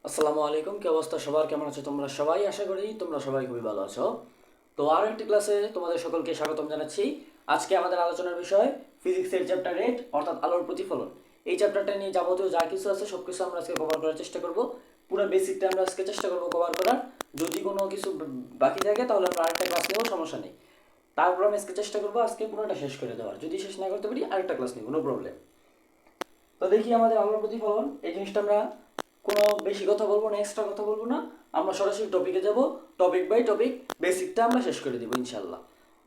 আসসালামু আলাইকুম, কি অবস্থা সবার? কেমন আছো তোমরা সবাই? আশা করি তোমরা সবাই খুবই ভালো আছো। তো আরও একটি ক্লাসে তোমাদের সকলকে স্বাগতম জানাচ্ছি। আজকে আমাদের আলোচনার বিষয় ফিজিক্সের চ্যাপ্টার 8 অর্থাৎ আলোর প্রতিফলন। এই চ্যাপ্টারটা নিয়ে যাবতীয় যা কিছু আছে সব কিছু আমরা আজকে কভার করার চেষ্টা করব। পুরো বেসিকটা আমরা আজকে চেষ্টা করব কভার করার। যদি কোনো কিছু বাকি থাকে তাহলে আমরা আরেকটা ক্লাস নেব, সমস্যা নেই। তারপর আমি আজকে চেষ্টা করবো আজকে পুরোটা শেষ করে দেওয়ার। যদি শেষ না করতে পারি আরেকটা ক্লাস নেব, নো প্রবলেম। তো দেখি আমাদের আলোর প্রতিফলন এই জিনিসটা আমরা কোনো বেশি কথা বলবো না, এক্সট্রা কথা বলবো না, আমরা সরাসরি টপিকে যাব। টপিক বাই টপিক বেসিকটা আমরা শেষ করে দেবো ইনশাল্লাহ।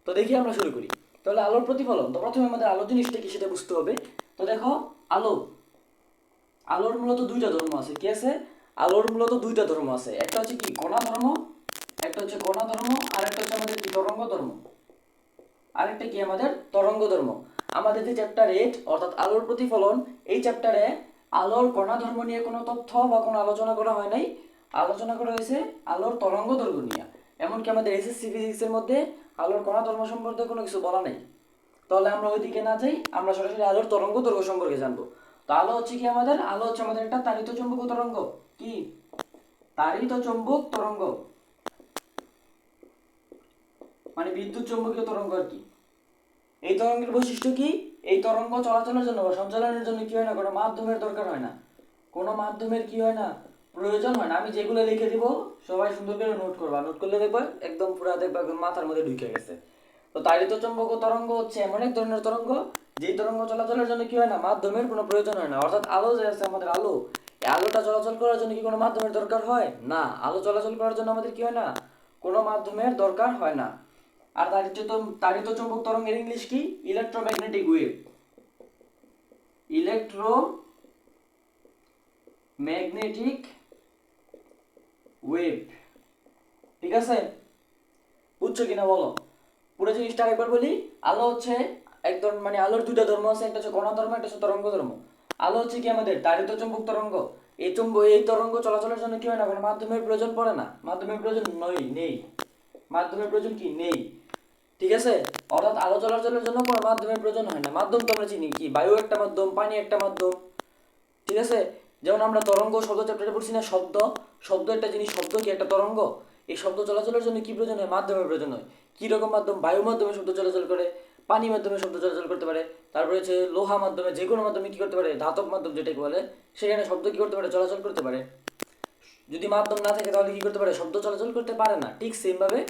তো দেখি আমরা শুরু করি। তাহলে আলোর প্রতিফলন, তো প্রথমে আমাদের আলো জিনিসটা কি সেটা বুঝতে হবে। তো দেখো, আলো আলোর মূলত দুইটা ধর্ম আছে। কি আছে? আলোর মূলত দুইটা ধর্ম আছে। একটা হচ্ছে কি কণা ধর্ম, একটা হচ্ছে কণা ধর্ম, আর একটা হচ্ছে আমাদের কি তরঙ্গ ধর্ম, আরেকটা কি আমাদের তরঙ্গ ধর্ম। আমাদের যে চ্যাপ্টার 8 অর্থাৎ আলোর প্রতিফলন, এই চ্যাপ্টারে আলোর কণা ধর্ম নিয়ে কোনো তথ্য বা কোনো আলোচনা করা হয় নাই। আলোচনা করা হয়েছে আলোর তরঙ্গ ধর্ম নিয়ে। এমনকি আমাদের এসএসসি ফিজিক্সের মধ্যে আলোর কণা ধর্ম সম্পর্কে কোনো কিছু বলা নেই। তাহলে আমরা ওইদিকে না যাই, আমরা সরাসরি আলোর তরঙ্গ দৈর্ঘ্য সম্পর্কে জানবো। তো আলো হচ্ছে কি আমাদের? আলো হচ্ছে আমাদের একটা তাড়িত চুম্বক তরঙ্গ। কি? তাড়িত চুম্বক তরঙ্গ, মানে বিদ্যুৎ চুম্বকীয় তরঙ্গ আর কি। এই তরঙ্গের বৈশিষ্ট্য কি? এই তরঙ্গ চলাচলের জন্য বা সঞ্চালনের জন্য কি হয় না, কোনো মাধ্যমের দরকার হয় না। কোনো মাধ্যমের কি হয় না, প্রয়োজন হয় না। আমি যেগুলো লিখে দিব সবাই সুন্দর করে নোট করবা, নোট করলে দেখবে একদম পুরা দেখবা একদম মাথার মধ্যে ঢুকে গেছে। তো তাড়িত চৌম্বক তরঙ্গ হচ্ছে এমন এক ধরনের তরঙ্গ যেই তরঙ্গ চলাচলের জন্য কি হয় না, মাধ্যমের কোনো প্রয়োজন হয় না। অর্থাৎ আলো যে আছে আমাদের আলো, এই আলোটা চলাচল করার জন্য কি কোনো মাধ্যমের দরকার হয় না। আলো চলাচল করার জন্য আমাদের কি হয় না, কোনো মাধ্যমের দরকার হয় না। আর তাড়িত চৌম্বক তরঙ্গের ইংলিশ কি? Electromagnetic wave. ইলেকট্রোম্যাগনেটিক ওয়েভ, ঠিক আছে? বুঝছো কিনা বলো? পুরো জিনিসটা আরেকবার বলি। আলো হচ্ছে একদম, মানে আলোর দুইটা ধর্ম আছে, একটা হচ্ছে কণা ধর্ম, একটা হচ্ছে তরঙ্গ ধর্ম। আলো হচ্ছে কি আমাদের তাড়িত চুম্বক তরঙ্গ। এই তরঙ্গ চলাচলের জন্য কি হয় না, কোনো মাধ্যমের প্রয়োজন পড়ে না। মাধ্যমের প্রয়োজন নেই। মাধ্যমের প্রয়োজন কি? নেই। ঠিক আছে? অর্থাৎ আলো চলাচলের জন্য কোনো মাধ্যমের প্রয়োজন হয় না। মাধ্যম তো আমরা চিনি কি, বায়ু একটা মাধ্যম, পানি একটা মাধ্যম। ঠিক আছে? যেমন আমরা তরঙ্গ শব্দ চ্যাপ্টারে পড়ছি না, শব্দ। শব্দ একটা জিনিস, শব্দ কি একটা তরঙ্গ। এই শব্দ চলাচলের জন্য কি প্রয়োজন হয়? মাধ্যমের প্রয়োজন হয়। কি রকম মাধ্যম? বায়ু মাধ্যমে শব্দ চলাচল করে, পানি মাধ্যমে শব্দ চলাচল করতে পারে, তারপরে হচ্ছে লোহা মাধ্যমে, যে কোনো মাধ্যমে কি করতে পারে, ধাতব মাধ্যম যেটাকে বলে, সেখানে শব্দ কি করতে পারে, চলাচল করতে পারে। যদি মাধ্যম না থাকে তাহলে কি করতে পারে, শব্দ চলাচল করতে পারে না। ঠিক সেম ভাবে,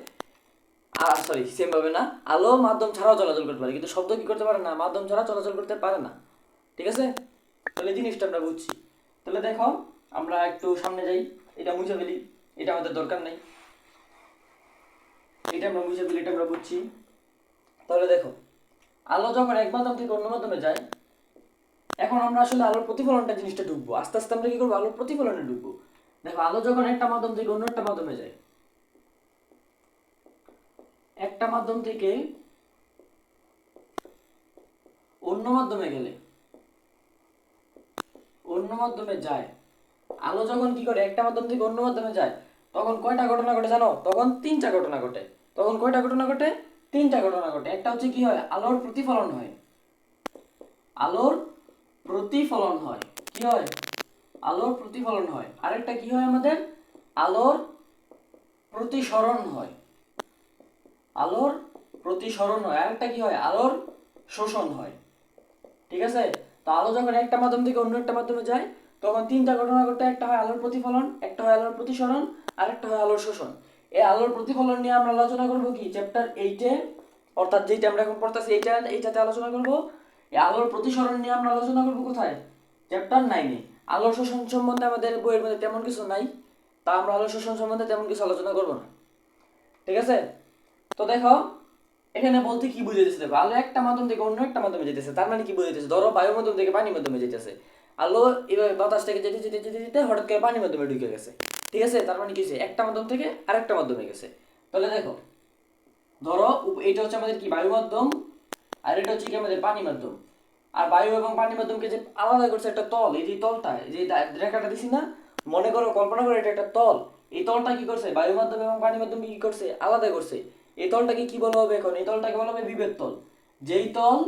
সেম ভাবে না, আলো মাধ্যম ছাড়াও চলাচল করতে পারে, কিন্তু শব্দ কি করতে পারে না, মাধ্যম ছাড়া চলাচল করতে পারে না। ঠিক আছে? তাহলে জিনিসটা আমরা বুঝছি। তাহলে দেখো, আমরা একটু সামনে যাই, এটা মুছে ফেলি, এটা আমাদের দরকার নেই। এটা আমরা মুছে ফেলি, এটা আমরা বুঝছি। তাহলে দেখো, আলো যখন এক মাধ্যম থেকে অন্য মাধ্যমে যায়, এখন আমরা আসলে আলোর প্রতিফলনটা জিনিসটা ঢুকবো। আস্তে আস্তে আমরা কি করবো, আলোর প্রতিফলনে ঢুকবো। দেখো, আলো যখন একটা মাধ্যম থেকে অন্য একটা মাধ্যমে যায়, একটা মাধ্যম থেকে অন্য মাধ্যমে গেলে, অন্য মাধ্যমে যায়, আলো যখন কি করে একটা মাধ্যম থেকে অন্য মাধ্যমে যায়, তখন কয়টা ঘটনা ঘটে জানো? তখন তিনটা ঘটনা ঘটে। তখন কয়টা ঘটনা ঘটে? তিনটা ঘটনা ঘটে। একটা হচ্ছে কি হয়, আলোর প্রতিফলন হয়। আলোর প্রতিফলন হয়। কি হয়? আলোর প্রতিফলন হয়। আরেকটা কি হয় আমাদের? আলোর প্রতিসরণ হয়। আলোর প্রতিসরণ হয়। আরেকটা কি হয়? আলোর শোষণ হয়। ঠিক আছে? তো আলো যখন একটা মাধ্যম থেকে অন্য একটা মাধ্যমে যায়, তখন তিনটা ঘটনা ঘটে। একটা হয় আলোর প্রতিফলন, একটা হয় আলোর প্রতিসরণ, আর একটা হয় আলোর শোষণ। এই আলোর প্রতিফলন নিয়ে আমরা আলোচনা করব কি চ্যাপ্টার 8-এ, অর্থাৎ যেটা আমরা এখন পড়তেছি এইটাতে আলোচনা করব। এই আলোর প্রতিসরণ নিয়ে আমরা আলোচনা করব কোথায়? চ্যাপ্টার 9-এ। আলোর শোষণ সম্বন্ধে আমাদের বইয়ের মধ্যে তেমন কিছু নাই, তা আমরা আলোর শোষণ সম্বন্ধে তেমন কিছু আলোচনা করব না। ঠিক আছে? তো দেখো, এখানে বলতে কি বুঝাইতেছে, দেখো, আলো একটা মাধ্যম থেকে অন্য একটা মাধ্যমে যেতেছে। তার মানে কি বুঝাইতেছে? ধরো বায়ু মাধ্যম থেকে পানি মাধ্যমে যেতেছে, আলো এভাবে বাতাস থেকে যেতে যেতে যেতে যেতে হঠাৎ করে পানি মাধ্যমে ঢুকে গেছে। ঠিক আছে? তার মানে কি হচ্ছে, একটা মাধ্যম থেকে আরেকটা মাধ্যমে গেছে। তাহলে দেখো, ধরো এইটা হচ্ছে আমাদের কি বায়ু মাধ্যম, আর এটা হচ্ছে কি আমাদের পানি মাধ্যম। আর বায়ু এবং পানি মাধ্যমকে যে আলাদা করছে একটা তল, এই যে তলটা, এই যে রেখাটা দিছি না, মনে করো, কল্পনা করো এটা একটা তল। এই তলটা কি করছে, বায়ু মাধ্যম এবং পানি মাধ্যমকে কি করছে, আলাদা করছে। এই তলটাকে কি বলা হবে এখন? এই তলটাকে বলা হবে বিভেদ তল। যেই তল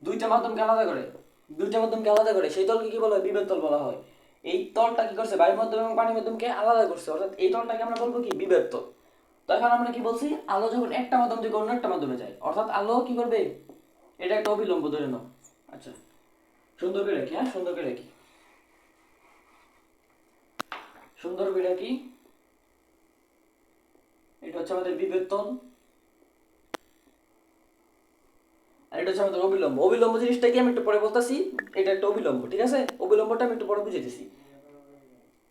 দুইটা মাধ্যমকে আলাদা করে, দুইটা মাধ্যমকে আলাদা করে, সেই তলকে কি বলা হয়? বিভেদ তল বলা হয়। এই তলটা কি করছে বায়ুর মাধ্যম এবং পানির মাধ্যমকে আলাদা করছে, অর্থাৎ এই তলটাকে আমরা বলবো কি বিভেদ তল। তো এখন আমরা কি বলছি, আলো যখন একটা মাধ্যম থেকে অন্য একটা মাধ্যমে যায়, অর্থাৎ আলো কি করবে, এটা একটা অবিলম্ব ধরে নাও। আচ্ছা, সুন্দর করে রাখি, হ্যাঁ সুন্দর করে রাখি, সুন্দর করে রাখি। এটা হচ্ছে আমাদের বিভেদ তল, আর এটা হচ্ছে আমাদের অবিলম্ব। অবিলম্ব জিনিসটা কি আমি একটু পরে বলতেছি, এটা একটা অবিলম্ব, ঠিক আছে, অবিলম্বটা আমি একটু পরে বুঝাইতেছি।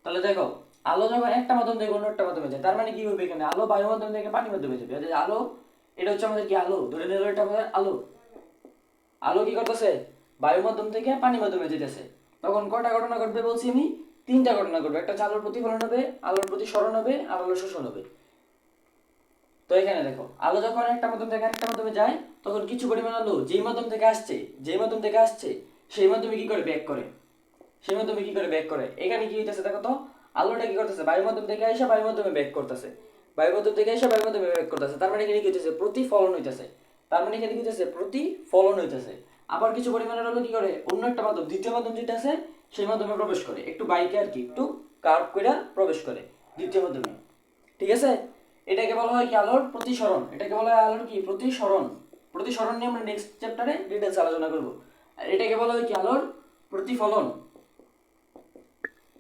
তাহলে দেখো, আলো যখন একটা মাধ্যম থেকে অন্য একটা মাধ্যমে যায়, তার মানে কি হবে, এখানে আলো বায়ু মাধ্যম থেকে পানি মাধ্যমে যাবে। আলো, এটা হচ্ছে আমাদের কি আলো, ধরে নিল এটা আমাদের আলো। আলো কি করতেছে, বায়ু মাধ্যম থেকে পানি মাধ্যমে যেতেছে, তখন কয়টা ঘটনা ঘটবে বলছি আমি, তিনটা ঘটনা ঘটবে। একটা হচ্ছে আলোর প্রতিফলন হবে, আলোর প্রতিসরণ হবে, আর আলোর শোষণ হবে। তো এখানে দেখো, আলো যখন একটা মাধ্যম থেকে আরেকটা মাধ্যমে যায়, তখন কিছু পরিমাণ আলো যেই মাধ্যম থেকে আসছে, যেই মাধ্যম থেকে আসছে সেই মাধ্যমে কি করে ব্যাক করে, সেই মাধ্যমে কি করে ব্যাক করে। এখানে কি হইতেছে দেখো তো, আলোটা কি করতেছে, বায়ু মাধ্যম থেকে এসে বায়ু মাধ্যমে ব্যাক করতেছে, বায়ু মাধ্যম থেকে এসে বায়ু মাধ্যমে ব্যাক করতেছে, তার মানে এখানে কি হইতেছে, প্রতিফলন হইতেছে। তার মানে এখানে কি হইতেছে, প্রতিফলন হইতেছে। আবার কিছু পরিমাণের আলো কি করে, অন্য একটা মাধ্যম, দ্বিতীয় মাধ্যম যেটা আছে সেই মাধ্যমে প্রবেশ করে, একটু বাইকে আর কি একটু কার্ভ করে প্রবেশ করে দ্বিতীয় মাধ্যমে, ঠিক আছে। এটাকে বলা হয় কি আলোর প্রতিসরণ, এটাকে বলা হয় আলোর কি প্রতিসরণ। প্রতিসরণ নিয়ে আমরা নেক্সট চ্যাপ্টারে ডিটেলস আলোচনা করব। আর এটাকে বলা হয় কি আলোর প্রতিফলন,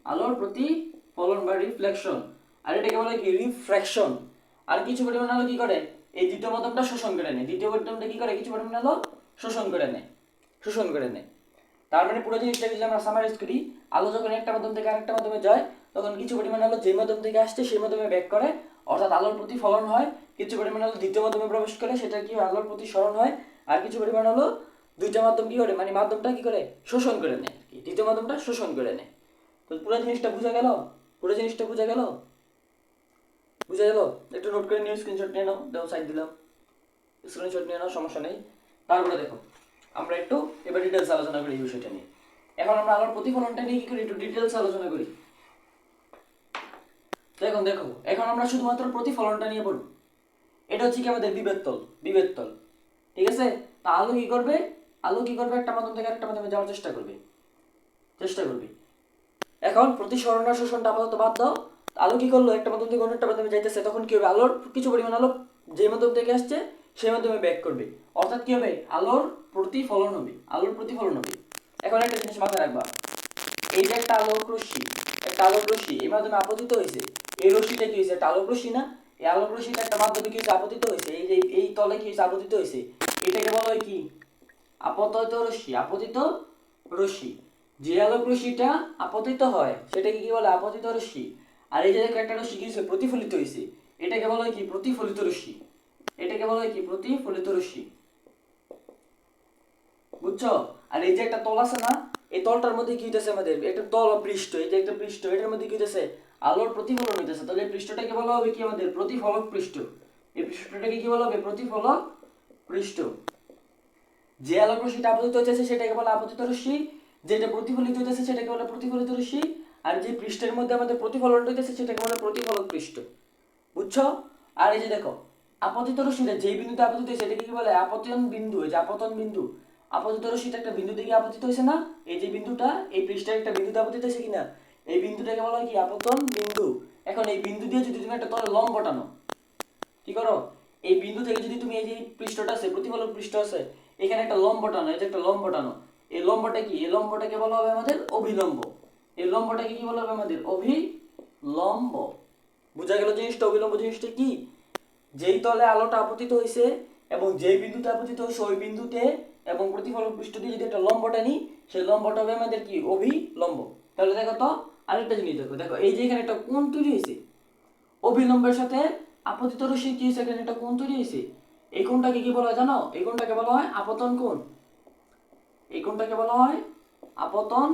আলোর প্রতিফলন বা রিফ্লেকশন। আর এটাকে বলা হয় কি রিফ্র্যাকশন। আর কিছু পরিমাণ আলো কি করে, এই দ্বিতীয় মাধ্যমটা শোষণ করে নেয়, দ্বিতীয় মাধ্যমটা কি করে, কিছু পরিমাণ আলো শোষণ করে নেয়, শোষণ করে নেয়। তার মানে পুরো জিনিসটাকে যদি আমরা সামারাইজ করি, আলো যখন একটা মাধ্যম থেকে আরেকটা মাধ্যমে যায়, তখন কিছু পরিমাণ আলো যে মাধ্যম থেকে আসছে সেই মাধ্যমে ব্যাক করে, অর্থাৎ আলোর প্রতিফলন হয়। কিছু পরিমাণ আলো দ্বিতীয় মাধ্যমে প্রবেশ করে, সেটা কি হয়, আলোর প্রতিসরণ হয়। আর কিছু পরিমাণ আলো দুইটা মাধ্যম কি করে, মানে মাধ্যমটা কি করে শোষণ করে নেয়, দ্বিতীয় মাধ্যমটা শোষণ করে নেয়। তো পুরো জিনিসটা বোঝা গেল, পুরো জিনিসটা বোঝা গেল, বুঝা গেল। একটু নোট করে নিয়ে স্ক্রিনশট নিয়ে নাও, দাও সাইড দিলাম, স্ক্রিনশট নিয়ে নাও, সমস্যা নেই। তারপরে দেখো, আমরা একটু এবার ডিটেলস আলোচনা করি এই বিষয়টা নিয়ে। এখন আমরা আলোর প্রতিফলনটা নিয়ে কি করি, একটু ডিটেলস আলোচনা করি। তো এখন দেখো, এখন আমরা শুধুমাত্র প্রতিফলনটা নিয়ে পড়ব। এটা হচ্ছে কি আমাদের বিভেদ তল, বিভেদ তল, ঠিক আছে। তা আলো কি করবে, আলো কি করবে, একটা মাধ্যম থেকে আরেকটা মাধ্যমে যাওয়ার চেষ্টা করবে, চেষ্টা করবে। এখন প্রতিসরণ আর শোষণটা আপাতত বাদ দাও। আলো কি করলো, একটা মাধ্যম থেকে অন্য একটা মাধ্যমে যাইতেছে, তখন কি হবে, আলোর কিছু পরিমাণ আলো যে মাধ্যম থেকে আসছে সেই মাধ্যমে ব্যাক করবে, অর্থাৎ কি হবে, আলোর প্রতিফলন হবে, আলোর প্রতিফলন হবে। এখন একটা জিনিস মাথায় রাখবা, এই যে একটা আলোক রশ্মি, একটা আলোক রশ্মি এই মাধ্যমে আপতিত হয়েছে, এই রশ্মিটা কি হয়েছে, একটা আলোক রশ্মি না, এই আলোক রশ্মিটা একটা মাধ্যমে কি হয়েছে, আপতিত হয়েছে, এই যে এই তলে কি হয়েছে, আপতিত হয়েছে। এটাকে বলা হয় কি আপতিত রশ্মি, আপতিত রশ্মি। যে আলোক রশ্মিটা আপতিত হয় সেটাকে কি বলে, আপতিত রশ্মি। আর এই যে একটা রশ্মি কি হয়েছে, প্রতিফলিত হয়েছে, এটাকে বলা হয় কি প্রতিফলিত রশ্মি, এটাকে বলা হয় কি প্রতিফলিত রশ্মি, বুঝছো। আর এই যে একটা তল আছে না, এই তলটার মধ্যে কি হইতেছে, আমাদের একটা তল পৃষ্ঠ, এই যে একটা পৃষ্ঠ, এটার মধ্যে কি হইতেছে, আলোর প্রতিফলন হইতেছে। তাহলে এই পৃষ্ঠটাকে বলা হবে কি আমাদের প্রতিফলক পৃষ্ঠ, এই পৃষ্ঠটাকে কি বলা হবে, প্রতিফলক পৃষ্ঠ। যে আলোক রশ্মিটা আপতিত হচ্ছে সেটাকে বলে আপতিত রশ্মি, যেটা প্রতিফলিত হইতেছে সেটাকে বলে প্রতিফলিত রশ্মি। আর যে পৃষ্ঠের মধ্যে আমাদের প্রতিফলন হইতেছে সেটাকে বলে প্রতিফলক পৃষ্ঠ, বুঝছো। আর এই যে দেখো, আপতিত রশ্মিটা যেই বিন্দুতে আপতিত হয়েছে এটাকে কি বলে, আপতন বিন্দু, এই যে আপতন বিন্দু। আপতিত রশ্মিটা একটা বিন্দু থেকে আপতিত হয়েছে না, এই যে বিন্দুটা, এই পৃষ্ঠের একটা বিন্দুতে আপতিত হয়েছে কিনা, এই বিন্দুটাকে বলা হয় কি আপতন বিন্দু। এখন এই বিন্দু দিয়ে যদি তুমি একটা তলে লম্ব টানো, কি করো, এই বিন্দু থেকে যদি তুমি এই যে পৃষ্ঠটা আছে, প্রতিফলক পৃষ্ঠ আছে, এখানে একটা লম্ব টানো, এই যে একটা লম্ব টানো, এই লম্বটা কি, এই লম্বটাকে বলা হবে আমাদের অভিলম্ব, এই লম্বটাকে কি বলা হবে আমাদের অভিলম্ব। বুঝা গেল জিনিসটা, অভিলম্ব জিনিসটা কি, যেই তলে আলোটা আপতিত হয়েছে এবং যেই বিন্দুতে আপতিত হয়েছে ওই বিন্দুতে এবং প্রতিফলক পৃষ্ঠ দিয়ে যদি একটা লম্বটা নিই, সেই লম্বটা হবে আমাদের কি অভিলম্ব। তাহলে দেখো তো, আরেকটা জিনিস দেখো, দেখো এই যে এখানে একটা কোণ তৈরি হয়েছে, অভিলম্বের সাথে আপতিত রশ্মির কি হয়েছে, এখানে একটা কোণ তৈরি হয়েছে। এই কোণটাকে কি বলা হয় জানো, এই কোণটাকে বলা হয় আপতন কোণ, এই কোণটাকে বলা হয় আপতন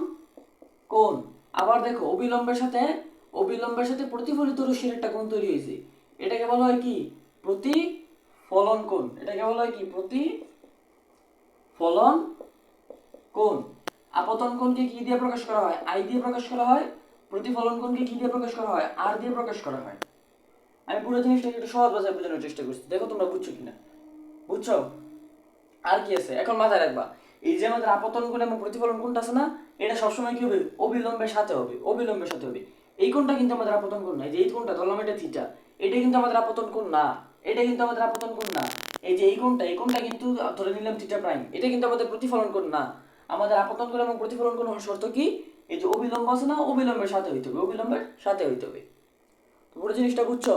কোণ। আবার দেখো, অবিলম্বের সাথে প্রতিফলিত রশ্মির একটা কোণ তৈরি হয়েছে, এটাকে বলা হয় কি প্রতিফলন কোণ, এটাকে বলা হয় কি প্রতিফলন কোণ। আপতন কোণকে কি দিয়ে প্রকাশ করা হয়, আই দিয়ে প্রকাশ করা হয়। প্রতিফলন কোণকে কি দিয়ে প্রকাশ করা হয়, আর দিয়ে প্রকাশ করা হয়। আমি পুরো জিনিসটাকে একটু সহজ ভাষায় বোঝানোর চেষ্টা করছি, দেখো তোমরা বুঝছো কিনা, বুঝছো। আর কি আছে এখন মাথায় রাখবা, এই যে আমাদের আপতন কোণ এবং প্রতিফলন কোণটা আছে না, এটা সবসময় কি হবে, অবিলম্বের সাথে হবে, অবিলম্বের সাথে হবে। এই কোণটা কিন্তু আমাদের আপতন কোণ না, যে এই কোণটা ধরলাম এটা থিটা, এটা কিন্তু আমাদের আপতন কোণ না, এটা কিন্তু আমাদের আপতন কোণ না। এই যে এই কোণটা কিন্তু ধরে নিলাম থিটা প্রাইম, এটা কিন্তু আমাদের প্রতিফলন কোণ না। আমাদের আপতন কোণ এবং প্রতিফলন কোণ হওয়ার শর্ত কি, এই যে অবিলম্ব আছে না, অবিলম্বের সাথে হইতে হবে, অবিলম্বের সাথে হইতে হবে। পুরো জিনিসটা বুঝছো,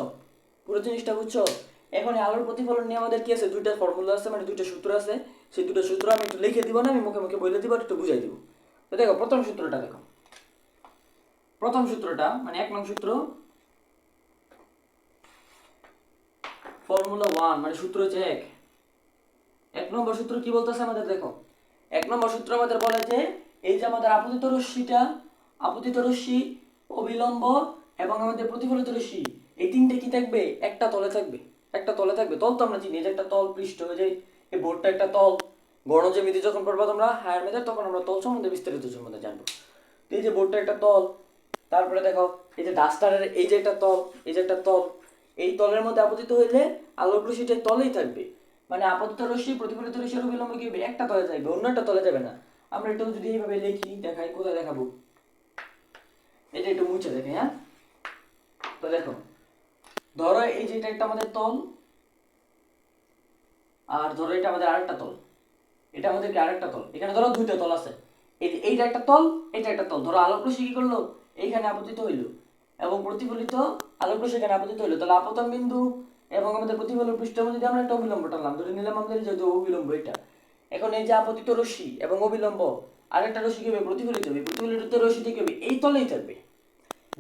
পুরো জিনিসটা বুঝছো? এখন এই আলোর প্রতিফলন নিয়ে আমাদের কি আছে, দুইটা ফর্মুলা আছে, মানে দুইটা সূত্র আছে। সেই দুটো সূত্র আমি একটু লিখে দিব না, আমি মুখে মুখে বলে দিব, একটু বুঝাই দিব। তো দেখো প্রথম সূত্রটা দেখো, প্রথম সূত্রটা মানে 1 নং সূত্র, ফর্মুলা 1 মানে সূত্র হচ্ছে 1 নম্বর সূত্র কি বলতেছে আমাদের, দেখো 1 নম্বর সূত্র আমাদের বলে যে এই যে আমাদের আপতিত রশ্মিটা, আপতিত রশ্মি, অবিলম্ব এবং আমাদের প্রতিফলিত রশ্মি, এই তিনটে কি থাকবে, একটা তলে থাকবে, একটা তলে থাকবে। তল তো আমরা চিনি যে একটা তল পৃষ্ঠ, হয়ে যায় এই বোর্ডটা একটা তল। গণজ্যামিতি যখন পড়বা তোমরা হায়ার মেথড, তখন আমরা তল সম্বন্ধে বিস্তারিত সম্বন্ধে জানবো। তো এই যে বোর্ডটা একটা তল, তারপরে দেখো এই যে ডাস্টারের এই যে একটা তল, এই যে একটা তল, এই তলের মধ্যে আপতিত হইলে আলোক রশ্মিটা তলেই থাকবে। মানে আপতিত রশ্মি প্রতিফলিত রশ্মির অবিলম্বে কি হবে, একটা তলে যাবে, অন্য একটা তলে যাবে না। আমরা একটু যদি এইভাবে লিখি, দেখাই, কোথায় দেখাবো, এটা একটু মুছে দেখে, হ্যাঁ। তো দেখো ধরো এই যে এটা একটা আমাদের তল, আর ধরো এটা আমাদের আরেকটা তল, এটা আমাদের কি আরেকটা তল, এখানে ধরো দুইটা তল আছে, এই যে এইটা একটা তল, এটা একটা তল। ধরো আলোক রশ্মি কি করলো, এইখানে আপতিত হইলো এবং প্রতিফলিত আলোক রশ্মি এখানে আপতিত হইলো, তাহলে আপতন বিন্দু এবং আমাদের প্রতিফলন পৃষ্ঠের মধ্যে আমরা একটা অবিলম্ব টানলাম, ধরে নিলাম আমাদের যে অবিলম্ব এটা। এখন এই যে আপতিত রশ্মি এবং অবিলম্ব, আরেকটা রশ্মি কি হবে, প্রতিফলিত হবে, প্রতিফলিত রশ্মি কি হবে, এই তলেই থাকবে,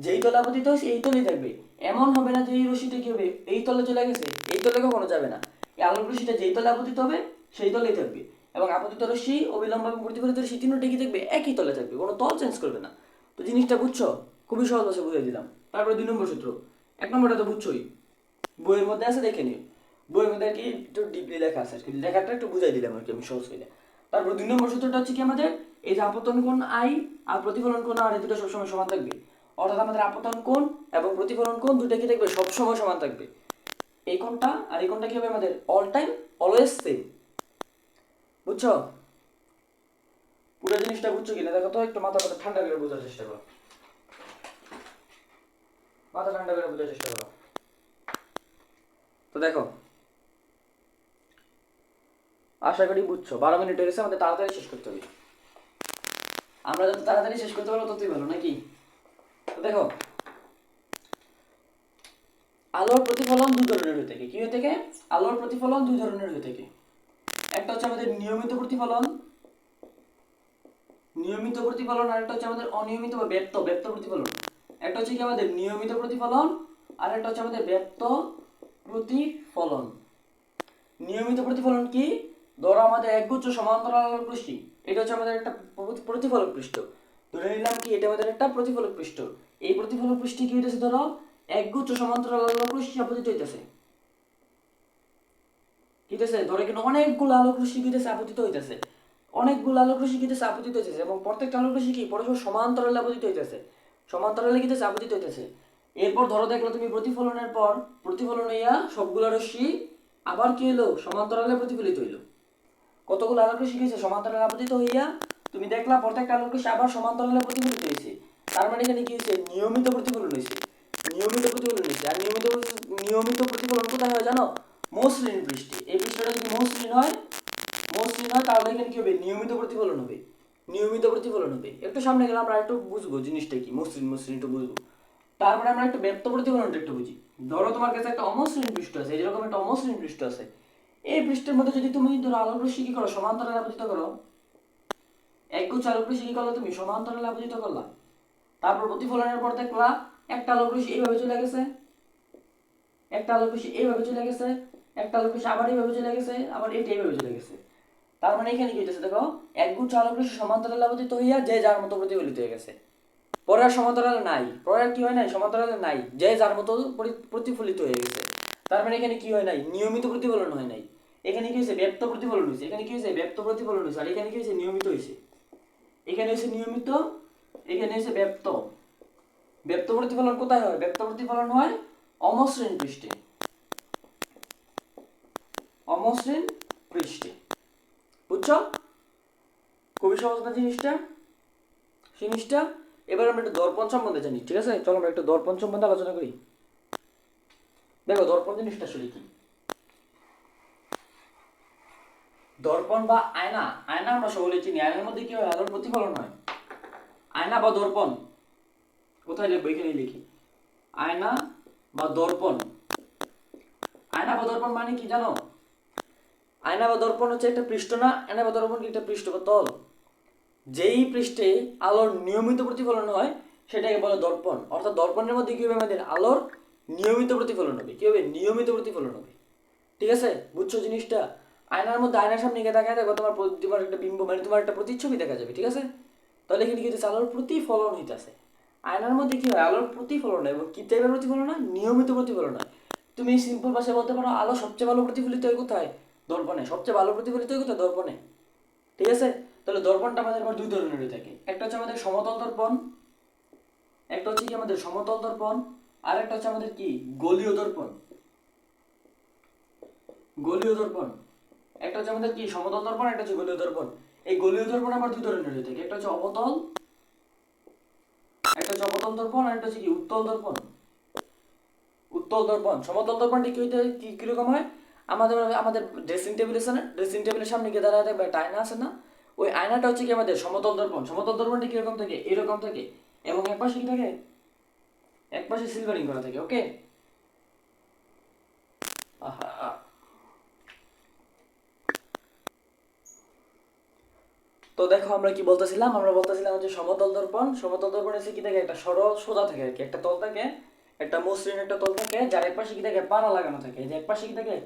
যেই তলে আপতিত হয়েছে এই তলেই থাকবে। এমন হবে না যে এই রশ্মিটা কি হবে, এই তলে চলে গেছে, এই তলে কখনো যাবে না। এই আলোক রশ্মিটা যেই তলে আপতিত হবে সেই তলেই থাকবে, এবং আপতিত রশ্মি, অবিলম্ব এবং প্রতিফলিত রশ্মি তিনটা কি থাকবে, একই তলে থাকবে, কোনো তল চেঞ্জ করবে না। তো জিনিসটা বুঝছো, খুবই সহজ ভাষায় বুঝিয়ে দিলাম। তারপরে 2 নম্বর সূত্র, 1 নম্বরটা তো বুঝছোই, বইয়ের মধ্যে আছে, দেখে নিও। বইয়ের মধ্যে আর কি একটু ডিপলি লেখা আছে আর কি, লেখাটা একটু বুঝাই দিলাম আর কি আমি সহজ করে। তারপর 2 নম্বর সূত্রটা হচ্ছে কি আমাদের, এই যে আপতন কোণ আই আর প্রতিফলন কোণ আর, এই দুটো সবসময় সমান থাকবে। অর্থাৎ আমাদের আপতন কোণ এবং প্রতিফলন কোণ দুটো কি থাকবে, সবসময় সমান থাকবে। এই কোণটা আর এই কোণটা কি হবে আমাদের, অল টাইম অলওয়েজ সেম। বুঝছো, পুরো জিনিসটা বুঝছো কিনা দেখো তো, একটু মাথা ঠান্ডা করে বোঝার চেষ্টা করো, মাথা ঠান্ডা করে বোঝার চেষ্টা করো। তো দেখো আশা করি বুঝছো, 12 মিনিট হয়ে গেছে, আমাদের তাড়াতাড়ি শেষ করতে হবে। আমরা যত তাড়াতাড়ি শেষ করতে পারবো ততই ভালো, নাকি? তো দেখো আলোর প্রতিফলন দুই ধরনের হয়ে থাকে, কি হয়ে থাকে, আলোর প্রতিফলন দুই ধরনের হয়ে থাকে। একটা হচ্ছে আমাদের নিয়মিত প্রতিফলন, নিয়মিত প্রতিফলন, আর একটা হচ্ছে আমাদের অনিয়মিত বা ব্যপ্ত, ব্যপ্ত প্রতিফলন। একটা হচ্ছে কি আমাদের নিয়মিত প্রতিফলন, আর একটা হচ্ছে আমাদের ব্যপ্ত প্রতিফলন। নিয়মিত প্রতিফলন কি, ধরো আমাদের একগুচ্ছ সমান্তরাল আলোক রশ্মি, এটা হচ্ছে আমাদের একটা প্রতিফলক পৃষ্ঠ, ধরে নিলাম কি এটা আমাদের একটা প্রতিফলক পৃষ্ঠ। এই প্রতিফলক পৃষ্ঠে কি হইতেছে, ধরো একগুচ্ছ সমান্তরাল আলোক রশ্মি আপতিত হইতেছে, হইতেছে ধরে কিন্তু অনেকগুলো আলোক রশ্মি হইতেছে আপতিত হইতেছে, অনেকগুলো আলোক রশ্মি হইতেছে আপতিত হইতেছে, এবং প্রত্যেকটা আলোক রশ্মি কি পরস্পর সমান্তরালে আপতিত হইতেছে, সমান্তরালে হইতেছে আপতিত হইতেছে। এরপর ধরো দেখলো তুমি প্রতিফলনের পর, প্রতিফলন হইয়া সবগুলো রশ্মি আবার কি হইলো, সমান্তরালে প্রতিফলিত হইলো। কতগুলো আলোক রশ্মি হয়েছে সমান্তরালে আপতিত হইয়া, তুমি দেখলা প্রত্যেকটা আলোক রশ্মি আবার সমান্তরালে প্রতিফলিত হয়েছে। তার মানে এখানে কি হয়েছে, নিয়মিত প্রতিফলন হয়েছে, নিয়মিত প্রতিফলন হয়েছে। আর নিয়মিত প্রতিফলন কোথায় হয় জানো, মসৃণ পৃষ্ঠে। এই পৃষ্ঠটা যদি মসৃণ হয়, মসৃণ হয়, তাহলে এখানে কি হবে, নিয়মিত প্রতিফলন হবে, নিয়মিত প্রতিফলন হবে। একটু সামনে গেলে আমরা একটু বুঝবো জিনিসটা কি, মসৃণ মসৃণ একটু বুঝবো। তারপরে আমরা একটু ব্যপ্ত প্রতিফলনটা একটু বুঝি। ধরো তোমার কাছে একটা অমসৃণ পৃষ্ঠ আছে, এরকম একটা অমসৃণ পৃষ্ঠ আছে, এই পৃষ্ঠের মধ্যে যদি তুমি ধরো আলোক রশ্মি কি করো, সমান্তরালে আপতিত করো, একগুচ্ছ আলোক রশ্মি কি করলো, তুমি সমান্তরালে আপতিত করলা। তারপর প্রতিফলনের পর দেখলা একটা আলোক রশ্মি এইভাবে চলে গেছে, একটা আলোক রশ্মি এইভাবে চলে গেছে, একটা আলোক রশ্মি আবার এইভাবে চলে গেছে, আবার এটা এইভাবে চলে গেছে। তার মানে এখানে কি হইতেছে, দেখো একগুচ্ছ আলোক রশ্মি সমান্তরালে আপতিত হইয়া যে যার মতো প্রতিফলিত হয়ে গেছে। পরে আর সমান্তরালে নাই, পরে আর কি হয় নাই, সমান্তরালে নাই, যে যার মতো প্রতিফলিত হয়ে গেছে। তার মানে এখানে কি হয় নাই, নিয়মিত প্রতিফলন হয় নাই, এখানে কি হয়েছে, ব্যপ্ত প্রতিফলন হয়েছে, এখানে কি হয়েছে, ব্যপ্ত প্রতিফলন হয়েছে, আর এখানে কি হয়েছে, নিয়মিত হয়েছে। এখানে হয়েছে নিয়মিত, এখানে হয়েছে ব্যপ্ত। ব্যপ্ত প্রতিফলন কোথায় হয়, ব্যপ্ত প্রতিফলন হয় অমসৃণ পৃষ্ঠে, অমসৃণ পৃষ্ঠে। বুঝছো, খুবই সহজ না জিনিসটা? জিনিসটা। এবার আমরা একটু দর্পণ সম্বন্ধে জানি, ঠিক আছে? চলো আমরা একটু দর্পণ সম্বন্ধে আলোচনা করি। দেখো দর্পণ জিনিসটা আসলে কি। দর্পণ বা আয়না, আয়না আমরা সকলে চিনি। আয়নার মধ্যে কি হয়? আলোর প্রতিফলন হয়। আয়না বা দর্পণ কোথায় লিখবো? এখানে লিখি, আয়না বা দর্পণ। আয়না বা দর্পণ মানে কি জানো? আয়না বা দর্পণ হচ্ছে একটা পৃষ্ঠ না? আয়না বা দর্পণ কি একটা পৃষ্ঠ বা তল? যেই পৃষ্ঠে আলোর নিয়মিত প্রতিফলন হয় সেটাকে বলে দর্পণ। অর্থাৎ দর্পণের মধ্যে কি হবে? আমাদের আলোর নিয়মিত প্রতিফলন হবে। কি হবে? নিয়মিত প্রতিফলন হবে। ঠিক আছে? বুঝছো জিনিসটা? আয়নার মধ্যে, আয়নার সামনে গিয়ে তাকায় দেখো, তোমার একটা বিম্ব মানে তোমার একটা প্রতিচ্ছবি দেখা যাবে। ঠিক আছে? তাহলে এখানে কি হচ্ছে? আলোর প্রতিফলন হইতেছে। আয়নার মধ্যে কি হয়? আলোর প্রতিফলন হয়। এবং কি টাইপের প্রতিফলন হয়? নিয়মিত প্রতিফলন হয়। তুমি সিম্পল ভাষায় বলতে পারো আলো সবচেয়ে ভালো প্রতিফলিত হয় কোথায়? দর্পণে। সবচেয়ে ভালো প্রতিফলিত হয় কোথায়? দর্পণে। ঠিক আছে? তাহলে দর্পণটা আমাদের আবার দুই ধরনের হয়ে থাকে। একটা হচ্ছে আমাদের সমতল দর্পণ, একটা হচ্ছে কি আমাদের সমতল দর্পণ, আর একটা হচ্ছে আমাদের কি গোলীয় দর্পণ। গোলীয় দর্পণ, একটা হচ্ছে আমাদের কি সমতল দর্পণ, একটা হচ্ছে গোলীয় দর্পণ। এই গোলীয় দর্পণ আবার দুই ধরনের হয়ে থাকে। একটা হচ্ছে অবতল, একটা হচ্ছে অবতল দর্পণ, আর একটা হচ্ছে কি উত্তল দর্পণ। উত্তল দর্পণ, সমতল দর্পণটা কি হইতে কি কিরকম হয়? আমাদের আমাদের ড্রেসিং টেবিল আছে না? ড্রেসিং টেবিলের সামনে গিয়ে দাঁড়ায় থাকবে একটা আয়না আছে না? ওই আয়নাটা হচ্ছে কি আমাদের সমতল দর্পণ। সমতল দর্পণটা কিরকম থাকে? এরকম থাকে। এবং একপাশে কি থাকে? একপাশে সিলভারিং করা থাকে। ওকে? আহা, তো দেখো আমরা কি বলতেছিলাম? আমরা বলতেছিলাম যে সমতল দর্পণ, সমতল দর্পণ এসে কি থাকে? একটা সরল সোজা থাকে আর কি, একটা তল থাকে, একটা মসৃণ একটা তল থাকে, যার এক পাশে কি থাকে? পাড়া লাগানো থাকে। যে এক পাশে কি থাকে?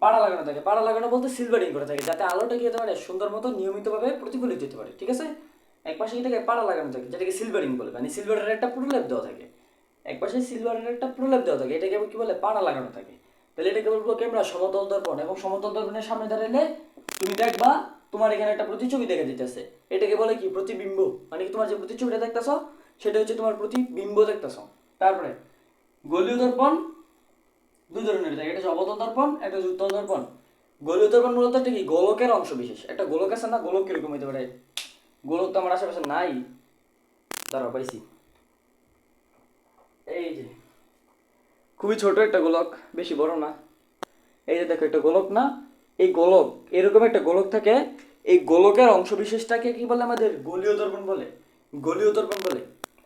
পাড়া লাগানো থাকে। পাড়া লাগানো বলতে সিলভারিং করে থাকে, যাতে আলোটা কি হতে পারে? সুন্দর মতো নিয়মিতভাবে প্রতিফলিত হতে পারে। ঠিক আছে? এক পাশে কি থাকে? পাড়া লাগানো থাকে, যেটাকে সিলভারিং বলে। মানে সিলভারের একটা প্রলেপ দেওয়া থাকে। এক পাশে সিলভারের একটা প্রলেপ দেওয়া থাকে, এটাকে কি বলে? পাড়া লাগানো থাকে। তাহলে এটাকে বলবো কি আমরা? সমতল দর্পণ। এবং সমতল দর্পণের সামনে দাঁড়ালে তুমি দেখবা তোমার এখানে একটা প্রতিচ্ছবি দেখা দিতেছে। এটাকে বলে কি? প্রতিবিম্ব। মানে কি তোমার যে প্রতিচ্ছবিটা দেখতেছ সেটা হচ্ছে তোমার প্রতিবিম্ব দেখতেছ। তারপরে গোলীয় দর্পণ দুই ধরনের থাকে, একটা হচ্ছে অবতল দর্পণ, একটা হচ্ছে উত্তল দর্পণ। গোলীয় দর্পণ মূলত একটা কি গোলকের অংশ বিশেষ। একটা গোলক আছে না? গোলক কিরকম হইতে পারে? গোলক তো আমার আশেপাশে নাই। দাঁড়াও, পাইছি। এই যে খুবই ছোট একটা গোলক, বেশি বড় না। এই যে দেখো একটা গোলক না? এই গোলক, এরকম একটা গোলক থাকে। এই গোলকের অংশ বিশেষটাকে কি বলে? আমাদের গোলীয় দর্পণ বলে। গোলীয় দর্পণ বলে।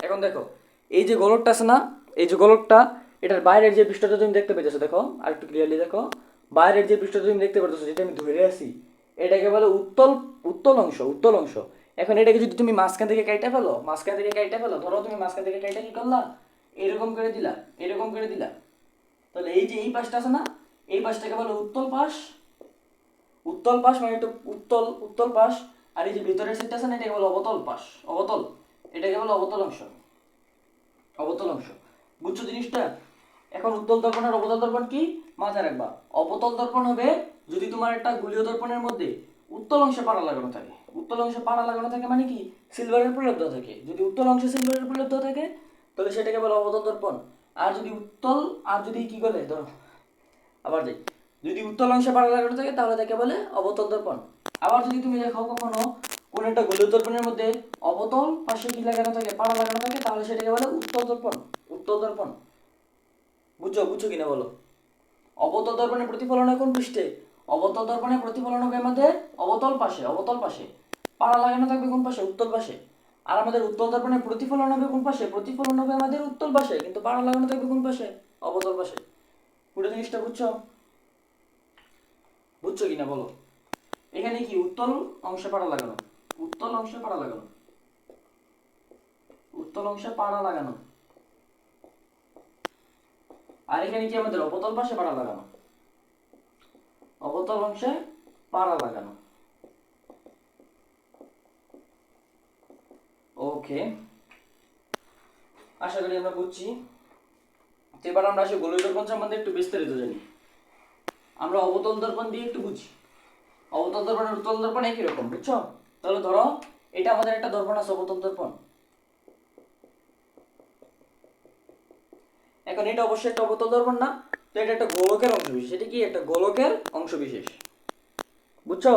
এখন দেখো এই যে গোলকটা আছে না? এই যে গোলকটা, এটার বাইরের যে পৃষ্ঠটা তুমি দেখতে পেতেছো, দেখো আর একটু ক্লিয়ারলি দেখো। বাইরের যে পৃষ্ঠটা তুমি দেখতে পারতেছো, যেটা আমি ধরে আছি, এটাকে বলে উত্তল, উত্তল অংশ, উত্তল অংশ। এখন এটাকে যদি তুমি মাঝখান থেকে কাইটা ফেলো, মাঝখান থেকে কাইটা ফেলো, ধরো তুমি মাঝখান থেকে কাইটা কি করলা? এরকম করে দিলা, এরকম করে দিলা। তাহলে এই যে এই পাশটা আছে না? এই পাশটাকে বলে উত্তল পাশ। উত্তল পাশ মানে একটু উত্তল, উত্তল পাশ। আর এই যে ভিতরের সাইডটা আছে না? এটাকে বলে অবতল পাশ, অবতল। এটাকে বলে অবতল অংশ, অবতল অংশ। বুঝছো জিনিসটা? এখন উত্তল দর্পণ আর অবতল দর্পণ কি মাথায় রাখবা। অবতল দর্পণ হবে যদি তোমার একটা গোলীয় দর্পণের মধ্যে উত্তল অংশে পাড়া লাগানো থাকে। উত্তল অংশে পাড়া লাগানো থাকে মানে কি? সিলভারের প্রলেপ দেওয়া থাকে। যদি উত্তল অংশে সিলভারের প্রলেপ দেওয়া থাকে তাহলে সেটাকে বলে অবতল দর্পণ। আর যদি উত্তল, আর যদি কি বলে ধরো, আবার যাই, যদি উত্তল অংশে পাড়া লাগানো থাকে তাহলে তাকে বলে অবতল দর্পণ। আবার যদি তুমি দেখো কখনো কোন একটা গোলীয় দর্পণের মধ্যে অবতল পাশে কি লাগানো থাকে? পাড়া লাগানো থাকে, তাহলে সেটাকে বলে উত্তল দর্পণ। উত্তল দর্পণ। বুঝছো? বুঝছো কিনা বলো? অবতল দর্পণের প্রতিফলন হয় কোন পৃষ্ঠে? অবতল দর্পণের প্রতিফলন হবে আমাদের অবতল পাশে, অবতল পাশে। পাড়া লাগানো থাকবে কোন পাশে? উত্তল পাশে। আর আমাদের উত্তল দর্পণের প্রতিফলন হবে কোন পাশে? প্রতিফলন হবে আমাদের উত্তল পাশে, কিন্তু পাড়া লাগানো থাকবে কোন পাশে? অবতল পাশে। পুরো জিনিসটা বুঝছো? বুঝছো কিনা বলো? এখানে কি উত্তল অংশে পাড়া লাগানো, উত্তল অংশে পাড়া লাগানো, উত্তল অংশে পাড়া লাগানো। আর এখানে কি আমাদের অবতল পাশে পাড়া লাগানো, অবতল অংশে পাড়া লাগানো। ওকে, আশা করি আমরা বুঝছি। তো এবার আমরা আসি গোলীয় দর্পণ সম্বন্ধে একটু বিস্তারিত জানি। আমরা অবতল দর্পণ দিয়ে একটু বুঝি। অবতল দর্পণ আর উত্তল দর্পণ একই রকম, বুঝছো? তাহলে ধরো এটা আমাদের একটা দর্পণ আছে, অবতল দর্পণ। এখন এটা অবশ্যই একটা অবতল দর্পণ না? তো এটা একটা গোলকের অংশ বিশেষ। এটা কি? একটা গোলকের অংশ বিশেষ। বুঝছো?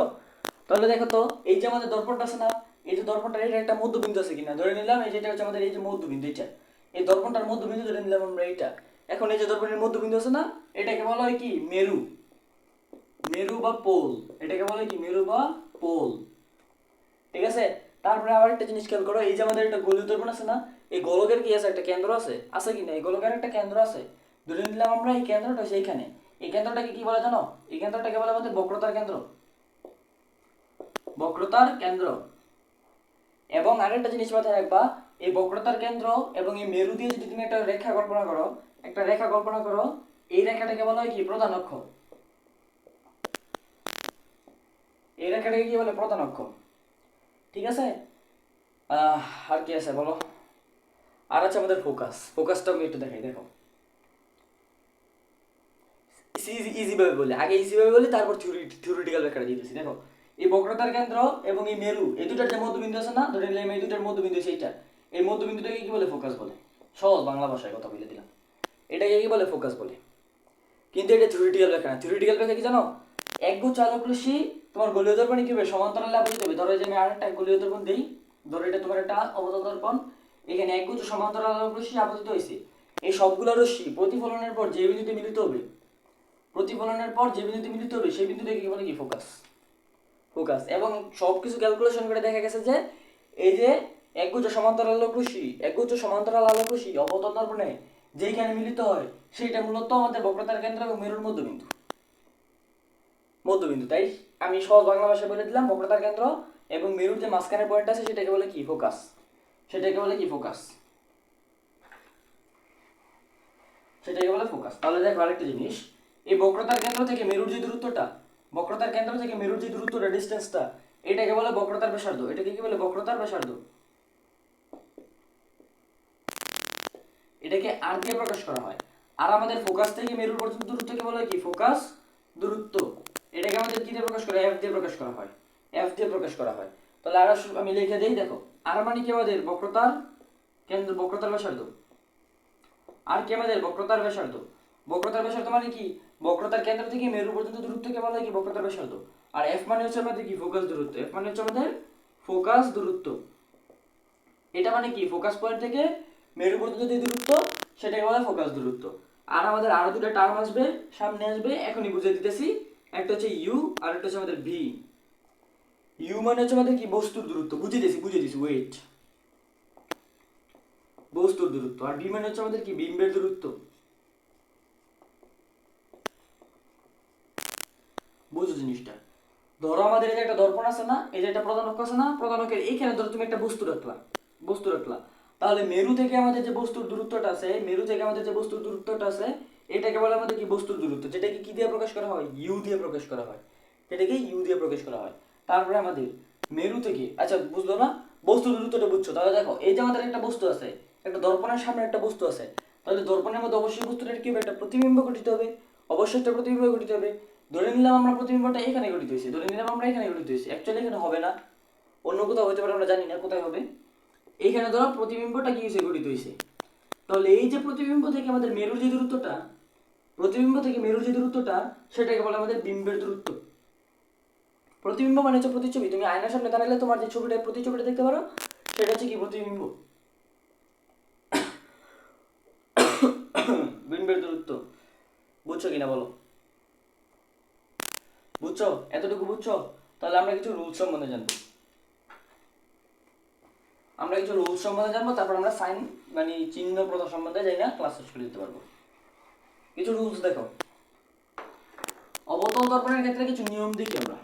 তাহলে দেখো তো এই যে আমাদের দর্পণটা আছে না? এই যে দর্পণটার এটা একটা মধ্যবিন্দু আছে কিনা ধরে নিলাম, এই যেটা হচ্ছে আমাদের এই যে মধ্যবিন্দু, এটা এই দর্পণটার মধ্যবিন্দু ধরে নিলাম আমরা এইটা। এখন এই যে দর্পণের মধ্যবিন্দু আছে না, এটাকে বলা হয় কি মেরু, মেরু বা পোল, এটাকে বলা হয় কি মেরু বা পোল। ঠিক আছে, তারপরে আবার একটা জিনিস খেয়াল করো, এই যে আমাদের একটা গোলীয় দর্পণ আছে না, এই গোলকের কি আছে একটা কেন্দ্র আছে, আছে কি না, এই গোলকের একটা কেন্দ্র আছে, ধরে নিলাম আমরা এই কেন্দ্রটা সেইখানে, এই কেন্দ্রটাকে কি বলে জানো, এই কেন্দ্রটাকে বলে আমাদের বক্রতার কেন্দ্র, বক্রতার কেন্দ্র। এবং আরেকটা জিনিস মাথায় রাখবা, এই বক্রতার কেন্দ্র এবং এই মেরু দিয়ে যদি তুমি একটা রেখা কল্পনা করো, একটা রেখা কল্পনা করো, এই রেখাটাকে বলা হয় কি প্রধান অক্ষ, এই রেখাটাকে কি বলে প্রধান অক্ষ। ঠিক আছে, আর কি আছে বলো, আর আছে আমাদের ফোকাস, ফোকাসটা আমি একটু দেখাই, দেখো ইজি ভাবে বলি, আগে ইজি ভাবে বলি তারপর থিওরিটিক্যাল ব্যাখ্যাটা দিতেছি। দেখো এই বক্রতার কেন্দ্র এবং এই মেরু, এই দুটার যে মধ্যবিন্দু আছে না, ধরে নিলাম এই দুটার মধ্যবিন্দু সেইটা, এই মধ্যবিন্দুটাকে কি বলে ফোকাস বলে, সহজ বাংলা ভাষায় কথা বলে দিলাম, এটাকে কি বলে ফোকাস বলে। কিন্তু এটা থিওরিটিক্যাল ব্যাখ্যা না, থিওরিটিক্যাল ব্যাখ্যা কি জানো, একগুচ্ছ আলোক রশ্মি তোমার গোলীয় দর্পণে কি হবে সমান্তরালে আবর্তিত হবে। ধরো যে আমি আরেকটা গোলীয় দর্পণ দেই, ধরো এটা তোমার একটা অবতল দর্পণ, এখানে একগুচ্ছ সমান্তরাল আলোক রশ্মি আবর্তিত হয়েছে, এই সবগুলো রশ্মি প্রতিফলনের পর যে বিন্দুতে মিলিত হবে, প্রতিফলনের পর যে বিন্দুতে মিলিত হবে সেই বিন্দুটাকে কি বলে কি ফোকাস, ফোকাস। এবং সবকিছু ক্যালকুলেশন করে দেখা গেছে যে এই যে একগুচ্ছ সমান্তরাল আলোক রশ্মি, একগুচ্ছ সমান্তরাল আলোক রশ্মি অবতল দর্পণে যেখানে মিলিত হয় সেইটা মূলত আমাদের বক্রতার কেন্দ্র এবং মেরুর মধ্যবিন্দু, মধ্যবিন্দু। তাই আমি সহজ বাংলা ভাষায় বলে দিলাম, বক্রতার কেন্দ্র এবং মেরুর যে মাঝখানে পয়েন্ট আছে সেটাকে বলে কি ফোকাস, সেটাকে বলে কি ফোকাস, সেটাকে বলে ফোকাস। তাহলে দেখো আরেকটা জিনিস, এই বক্রতার কেন্দ্র থেকে মেরুর যে দূরত্বটা, বক্রতার কেন্দ্র থেকে মেরুর যে দূরত্বটা ডিসটেন্সটা, এটাকে বলে বক্রতার ব্যাসার্ধ, এটাকে কি বলে বক্রতার ব্যাসার্ধ, এটাকে আর দিয়ে প্রকাশ করা হয়। আর আমাদের ফোকাস থেকে মেরুর পর্যন্ত দূরত্বকে বলা হয় কি ফোকাস দূরত্ব, এটাকে আমাদের কি দিয়ে প্রকাশ করা হয়, এফ দিয়ে প্রকাশ করা হয়, এফ দিয়ে প্রকাশ করা হয়। তাহলে আর আমি লিখে দেই, দেখো আর মানে কি আমাদের বক্রতার কেন্দ্র, বক্রতার ব্যাসার্ধ, আর কি আমাদের বক্রতার ব্যাসার্ধ, বক্রতার ব্যাসার্ধ মানে কি বক্রতার কেন্দ্র থেকে মেরু পর্যন্ত দূরত্বকে বলা হয় কি বক্রতার ব্যাসার্ধ। আর এফ মানে হচ্ছে আমাদের কি ফোকাস দূরত্ব, এফ মানে হচ্ছে আমাদের ফোকাস দূরত্ব, এটা মানে কি ফোকাস পয়েন্ট থেকে মেরু পর্যন্ত যে দূরত্ব সেটাকে বলা হয় ফোকাস দূরত্ব। আর আমাদের আরো দুটো টার্ম আসবে সামনে আসবে, এখনই বুঝিয়ে দিতেছি, একটা হচ্ছে ইউ আর একটা হচ্ছে আমাদের ভি। ইউ মানে হচ্ছে আমাদের কি বস্তুর দূরত্ব, বুঝিয়ে দিছি ওয়েট, বস্তুর দূরত্ব। আর ভি মানে হচ্ছে আমাদের কি বিম্বের দূরত্ব, বুঝো জিনিসটা। ধরো আমাদের এই যে একটা দর্পণ আছে না, এই যে একটা প্রধান অক্ষ আছে না, প্রধান অক্ষের এইখানে ধরো তুমি একটা বস্তু রাখলা, বস্তু রাখলা, তাহলে মেরু থেকে আমাদের যে বস্তুর দূরত্বটা আছে, মেরু থেকে আমাদের যে বস্তুর দূরত্বটা আছে, এটাকে বলে আমাদের কি বস্তুর দূরত্ব, যেটাকে কি দিয়ে প্রকাশ করা হয়, ইউ দিয়ে প্রকাশ করা হয়, এটাকে ইউ দিয়ে প্রকাশ করা হয়। তারপরে আমাদের মেরু থেকে, আচ্ছা বুঝলো না, বস্তুর দূরত্বটা বুঝছো, তাহলে দেখো এই যে আমাদের একটা বস্তু আছে, একটা দর্পণের সামনে একটা বস্তু আছে, তাহলে দর্পণের মধ্যে অবশ্যই বস্তুটার কি হবে, একটা প্রতিবিম্ব গঠিত হবে, অবশ্যই একটা প্রতিবিম্ব গঠিত হবে। ধরে নিলাম আমরা প্রতিবিম্বটা এখানে গঠিত হয়েছে, ধরে নিলাম আমরা এখানে গঠিত হয়েছে, অ্যাকচুয়ালি এখানে হবে না, অন্য কোথাও হতে পারে, আমরা জানি না কোথায় হবে। এইখানে ধরো প্রতিবিম্বটা কি হয়েছে, গঠিত হয়েছে। তাহলে এই যে প্রতিবিম্ব থেকে আমাদের মেরুর যে দূরত্বটা, প্রতিবিম্ব থেকে মেরুর যে দূরত্বটা, সেটাকে বলে আমাদের বিম্বের দূরত্ব। প্রতিবিম্ব মানে হচ্ছে প্রতিচ্ছবি, তুমি আয়নার সামনে দাঁড়ালে তোমার যে ছবিটা প্রতিচ্ছবিটা দেখতে পারো সেটা হচ্ছে কি প্রতিবিম্ব, বিম্বের দূরত্ব। বুঝছো কিনা বলো, বুঝছো, এতটুকু বুঝছো? তাহলে আমরা কিছু রুলস সম্বন্ধে জানবো, আমরা কিছু রুলস সম্বন্ধে জানবো, তারপর আমরা সাইন মানে চিহ্ন প্রথা সম্বন্ধে যাই না ক্লাস শেষ করে দিতে পারবো। কিছু রুলস দেখো, অবতল দর্পণের ক্ষেত্রে কিছু নিয়ম দেখি আমরা।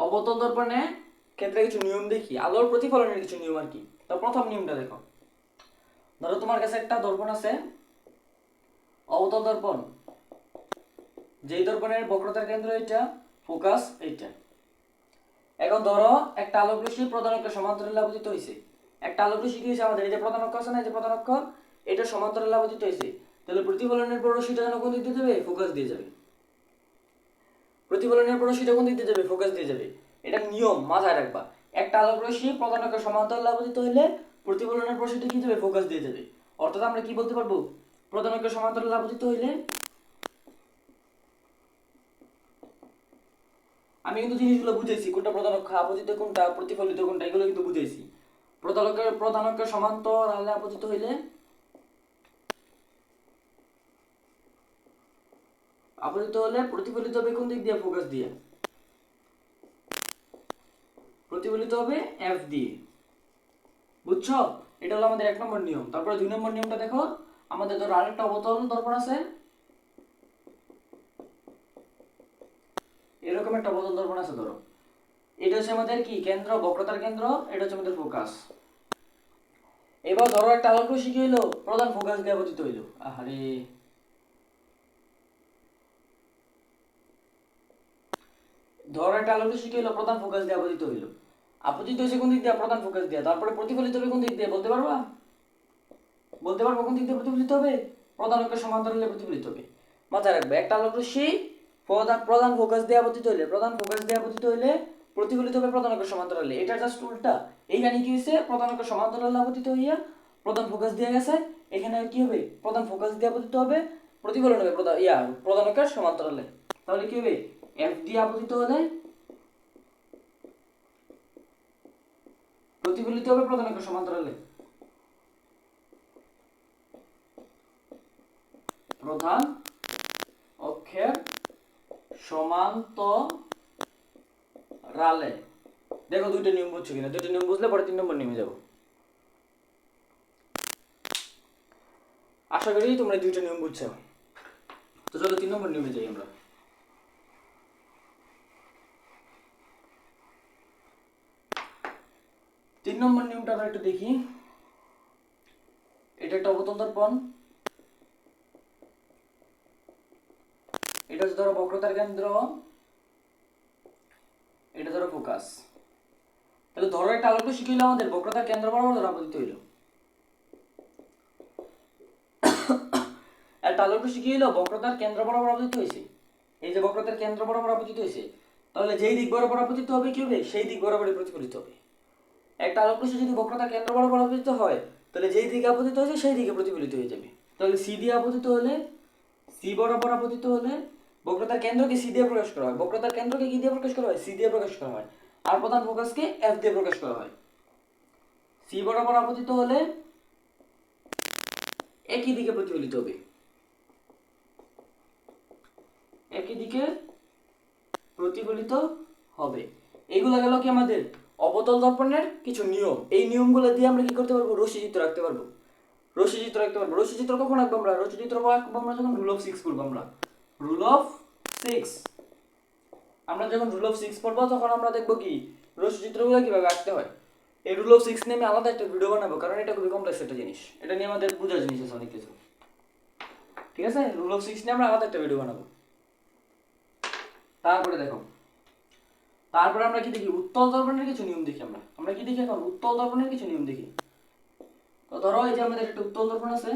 অবতল দর্পণের ক্ষেত্রে কিছু নিয়ম দেখি, আলোর প্রতিফলনের কিছু নিয়ম আর কি। তো প্রথম নিয়মটা দেখো, ধরো তোমার কাছে একটা দর্পণ আছে, অবতল দর্পণ, যেই দর্পণের বক্রতার কেন্দ্র এটা, ফোকাস এইটা। এখন ধরো একটা আলোক রশ্মি প্রধান অক্ষের সমান্তরালে আপতিত হয়েছে, একটা আলোক রশ্মি কি হয়েছে আমাদের এই যে প্রধান অক্ষ আছে না, এই যে প্রধান অক্ষ, এটা সমান্তরালে আপতিত হয়েছে, তাহলে প্রতিফলনের পর রশ্মিটা যেন কোন দিক দিয়ে যাবে, ফোকাস দিয়ে যাবে, প্রতিফলনের পর রশ্মিটা কোন দিক দিয়ে যাবে, ফোকাস দিয়ে যাবে। এটা নিয়ম মাথায় রাখবা, একটা আলোক রশ্মি প্রধান অক্ষের সমান্তরালে আপতিত হলে প্রতিফলনের পর সেটা কি যাবে, ফোকাস দিয়ে যাবে। অর্থাৎ আমরা কি বলতে পারবো, প্রধান অক্ষের সমান্তরালে আপতিত হইলে আমি কিন্তু জিনিসগুলো বুঝাইছি, কোনটা প্রধান অক্ষ, আপতিত কোনটা, প্রতিফলিত কোনটা, এগুলো কিন্তু বুঝাইছি। প্রধান অক্ষের সমান্তরালে আপতিত হইলে প্রতিফলিত হবে কোন দিক দিয়ে? ফোকাস দিয়ে। প্রতিফলিত হবে এফ দিয়ে। বুঝছো? এটা হলো আমাদের 1 নম্বর নিয়ম। তারপরে 2 নম্বর নিয়মটা দেখো, আমাদের ধরো আরেকটা অবতল দর্পণ আছে, এরকম একটা অবতল দর্পণ আছে ধরো। এটা হচ্ছে আমাদের কি কেন্দ্র, বক্রতার কেন্দ্র, এটা হচ্ছে আমাদের ফোকাস। এবার ধরো একটা আলোক রশ্মি কি হইলো? প্রধান ফোকাস দিয়ে আপতিত হইলো। আহারে, ধরো একটা আলোক রশ্মি কি হইলো? প্রধান ফোকাস দিয়ে আপতিত হইলো। আপতিত হয়েছে কোন দিক দিয়ে? প্রধান ফোকাস দিয়ে। তারপরে প্রতিফলিত হবে কোন দিক দিয়ে? বলতে পারবা? বলতে পারবো কোন দিক দিয়ে প্রতিফলিত হবে? প্রধান অক্ষের সমান্তরালে প্রতিফলিত হবে। মাথায় রাখবে, একটা আলোক রশ্মি প্রধান ফোকাস দিয়ে আপতিত হইলে, প্রতিফলিত হবে প্রধান অক্ষের সমান্তরালে। এটা জাস্ট উল্টা। এইখানে কি হয়েছে? প্রধান অক্ষের সমান্তরালে আপতিত হইয়া প্রধান ফোকাস দিয়ে গেছে। এখানে কি হবে? প্রধান ফোকাস দিয়ে আপতিত হবে, প্রতিফলন হবে প্রধান অক্ষের সমান্তরালে। তাহলে কি হবে? এফ দিয়ে আপতিত হলে প্রতিফলিত হবে প্রধান অক্ষের সমান্তরালে। প্রধান অক্ষের সমান্তরালে। দেখো দুইটা নিয়ম বুঝছো কিনা? দুইটা নিয়ম বুঝলে পরে 3 নম্বর নিয়মে যাবো। আশা করি তোমরা দুইটা নিয়ম বুঝছো। তো চলো 3 নম্বর নিয়মে যাই আমরা। 3 নম্বর নিয়মটা আমরা একটু দেখি। এটা একটা অবতল দর্পণ, এটা হচ্ছে ধরো বক্রতার কেন্দ্র, এটা ধরো ফোকাস। তাহলে ধরো একটা আলোক রশ্মি কি হইলো? আমাদের বক্রতার কেন্দ্র বরাবর ধরো আপতিত হইলো। একটা আলোক রশ্মি কি হইলো? বক্রতার কেন্দ্র বরাবর আপতিত হয়েছে। এই যে বক্রতার কেন্দ্র বরাবর আপতিত হয়েছে, তাহলে যেই দিক বরাবর আপতিত হবে কি হবে? সেই দিক বরাবরই প্রতিফলিত হবে। একটা আলোক রশ্মি যদি বক্রতার কেন্দ্র বরাবর আপতিত হয়, তাহলে যেই দিকে আপতিত হয়েছে সেই দিকে প্রতিফলিত হয়ে যাবে। তাহলে সি দিয়ে আপতিত হলে, সি বরাবর আপতিত হলে বক্রতার কেন্দ্রকে সি দিয়ে প্রকাশ করা হয়। বক্রতার কেন্দ্রকে কি দিয়ে প্রকাশ করা হয়? সি দিয়ে প্রকাশ করা হয়। আর প্রধান ফোকাসকে এফ দিয়ে প্রকাশ করা হয়। সি বরাবর আপতিত হলে একই দিকে প্রতিফলিত হবে, একই দিকে প্রতিফলিত হবে। এগুলো গেল কি আমাদের অবতল দর্পণের কিছু নিয়ম। এই নিয়মগুলো দিয়ে আমরা কি করতে পারবো? রশ্মি চিত্র রাখতে পারবো। রশ্মি চিত্র রাখতে পারবো। রশ্মি চিত্র কখন আঁকবো আমরা? রশ্মি চিত্র আঁকবো আমরা যখন রুল অফ 6 পড়বো। আমরা রুল অফ 6 আমরা যখন রুল অফ 6 পড়বো, তখন আমরা দেখবো কি রশ্মি চিত্রগুলো কিভাবে আঁকতে হয়। এই রুল অফ 6 নিয়ে আমি আলাদা একটা ভিডিও বানাবো, কারণ এটা খুবই কমপ্লেক্স একটা জিনিস। এটা নিয়ে আমাদের বোঝার জিনিস আছে অনেক কিছু। ঠিক আছে, রুল অফ 6 নিয়ে আমরা আলাদা একটা ভিডিও বানাবো। তারপরে দেখো, তারপরে আমরা কি দেখি? উত্তল দর্পণের কিছু নিয়ম দেখি। আমরা কি দেখি এখন? উত্তল দর্পণের কিছু নিয়ম দেখি। তো ধরো এই যে আমাদের একটা উত্তল দর্পণ আছে।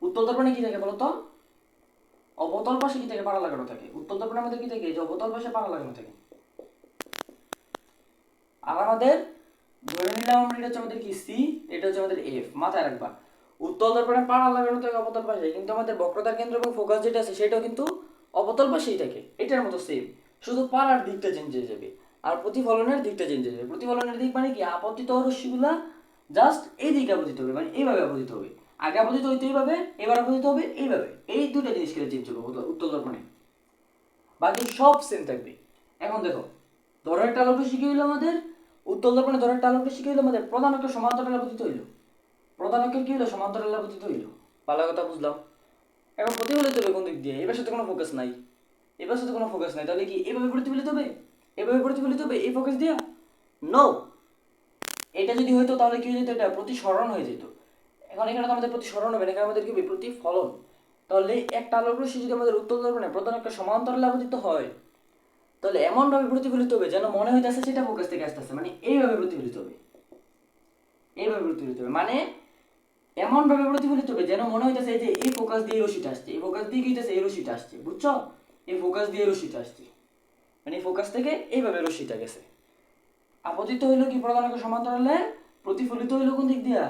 উত্তল দর্পণে কি থাকে বলতো? অবতল পাশে কি থাকে? পাড়া লাগানো থাকে। উত্তল দর্পণে আমাদের কি থাকে? এই যে অবতল পাশে পাড়া লাগানো থাকে। আর আমাদের ধরে নিলাম আমরা, এটা হচ্ছে আমাদের কি সি, এটা হচ্ছে আমাদের এফ। মাথায় রাখবা, উত্তল দর্পণে পাড়া লাগানো থাকে অবতল পাশে, কিন্তু আমাদের বক্রতার কেন্দ্র এবং ফোকাস যেটা আছে সেটাও কিন্তু অবতল পাশেই থাকে। এটার মতো সেম, শুধু পাড়ার দিকটা চেঞ্জ হয়ে যাবে আর প্রতিফলনের দিকটা চেঞ্জ হয়ে যাবে। প্রতিফলনের দিক মানে কি? আপতিত রশ্মিগুলা জাস্ট এই দিকে আপতিত হবে, মানে এইভাবে আপতিত হবে। আগে আপতিত হইতো এইভাবে, এবার আপতিত হবে এইভাবে। এই দুটো জিনিস খেলে চেঞ্জ হবে উত্তল দর্পণে, বাকি সব সেম থাকবে। এখন দেখো, ধরো একটা আলোক রশ্মি কি হইলো আমাদের? উত্তল দর্পণে ধরো একটা আলোক রশ্মি কি হইলো আমাদের? প্রধান অক্ষের সমান্তরালে আপতিত হইলো। প্রধান অক্ষের কি হইলো? সমান্তরালে আপতিত হইলো। ভালো কথা বুঝলাম। এখন প্রতিফলিত হবে কোন দিক দিয়ে? এবার সাথে কোনো ফোকাস নাই, এবার সাথে কোনো ফোকাস নাই। তাহলে কি এভাবে প্রতিফলিত হবে? এভাবে প্রতিফলিত হবে এই ফোকাস দিয়া? নো। এটা যদি হইতো তাহলে কি হয়ে যেত? এটা প্রতিসরণ হয়ে যেত। এখন এখানে তো আমাদের প্রতিসরণ হবে না, এখানে আমাদের কি হবে? প্রতিফলন। তাহলে একটা আলোক রশ্মি যদি আমাদের উত্তল দর্পণে প্রধান অক্ষের সমান্তরালে আপতিত হয়, তাহলে এমন ভাবে প্রতিফলিত হবে যেন মনে হইতেছে সেটা ফোকাস থেকে আসতেছে। মানে এইভাবে প্রতিফলিত হবে, এইভাবে প্রতিফলিত হবে, মানে এমন ভাবে প্রতিফলিত হবে যেন মনে হইতেছে এই যে এই ফোকাস দিয়ে রশ্মিটা আসছে, এই ফোকাস দিয়ে কি হইতেছে? এই রশ্মিটা আসছে। বুঝছো? এই ফোকাস দিয়ে রশ্মিটা আসছে, মানে এই ফোকাস থেকে এইভাবে রশ্মিটা গেছে। আপতিত হইলো কি প্রধান অক্ষের সমান্তরালে, প্রতিফলিত হইলো কোন দিক দিয়া?